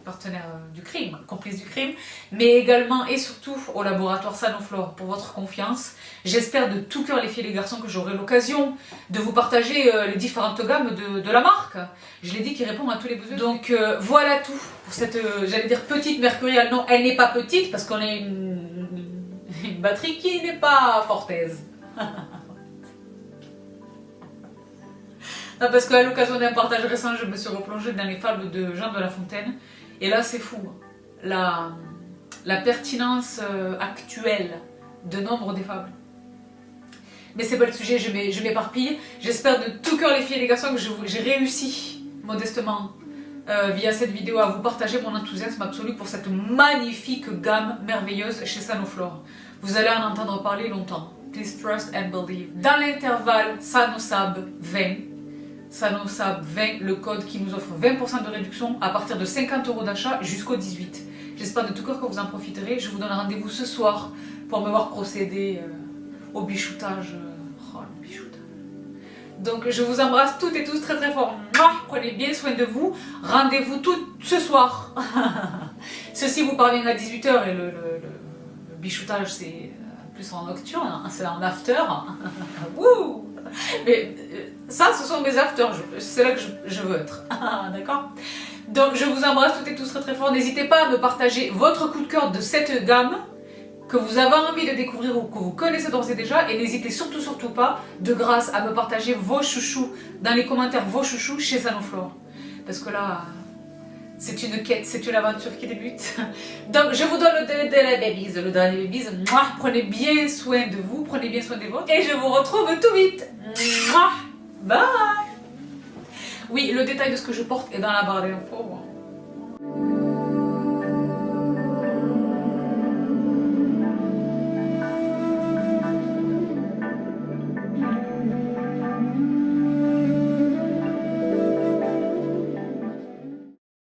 partenaire du crime, complice du crime, mais également et surtout au laboratoire Sanoflore pour votre confiance. J'espère de tout cœur, les filles et les garçons, que j'aurai l'occasion de vous partager les différentes gammes de la marque. Je l'ai dit, qui répond à tous les besoins. Donc voilà tout pour cette, j'allais dire petite mercuriale. Non, elle n'est pas petite parce qu'on a une batterie qui n'est pas fortaise. Non, parce qu'à l'occasion d'un partage récent, je me suis replongée dans les fables de Jean de La Fontaine. Et là, c'est fou. La pertinence actuelle de nombre des fables. Mais c'est pas le sujet, je m'éparpille. J'espère de tout cœur, les filles et les garçons, que j'ai réussi modestement via cette vidéo à vous partager mon enthousiasme absolu pour cette magnifique gamme merveilleuse chez Sanoflore. Vous allez en entendre parler longtemps. Please trust and believe. Dans l'intervalle Sanosab 20, Sanosab 20, le code qui nous offre 20% de réduction à partir de 50 € d'achat jusqu'au 18. J'espère de tout cœur que vous en profiterez. Je vous donne rendez-vous ce soir pour me voir procéder au bichoutage. Oh, le bichoutage. Donc je vous embrasse toutes et tous très très fort. Prenez bien soin de vous. Rendez-vous tout ce soir. Ceci vous parvient à 18 h et le bichoutage c'est plus en nocturne, hein, c'est en after. Wouh! Mais ça, ce sont mes afters. C'est là que je veux être. D'accord? Donc je vous embrasse toutes et tous très très fort. N'hésitez pas à me partager votre coup de cœur de cette gamme que vous avez envie de découvrir ou que vous connaissez d'ores et déjà, et n'hésitez surtout pas, de grâce, à me partager vos chouchous dans les commentaires, vos chouchous chez Sanoflore. Parce que là, c'est une quête, c'est une aventure qui débute. Donc je vous donne le dernier bise. Prenez bien soin de vous, prenez bien soin des vôtres, et je vous retrouve tout vite. Bye. Oui, le détail de ce que je porte est dans la barre d'infos.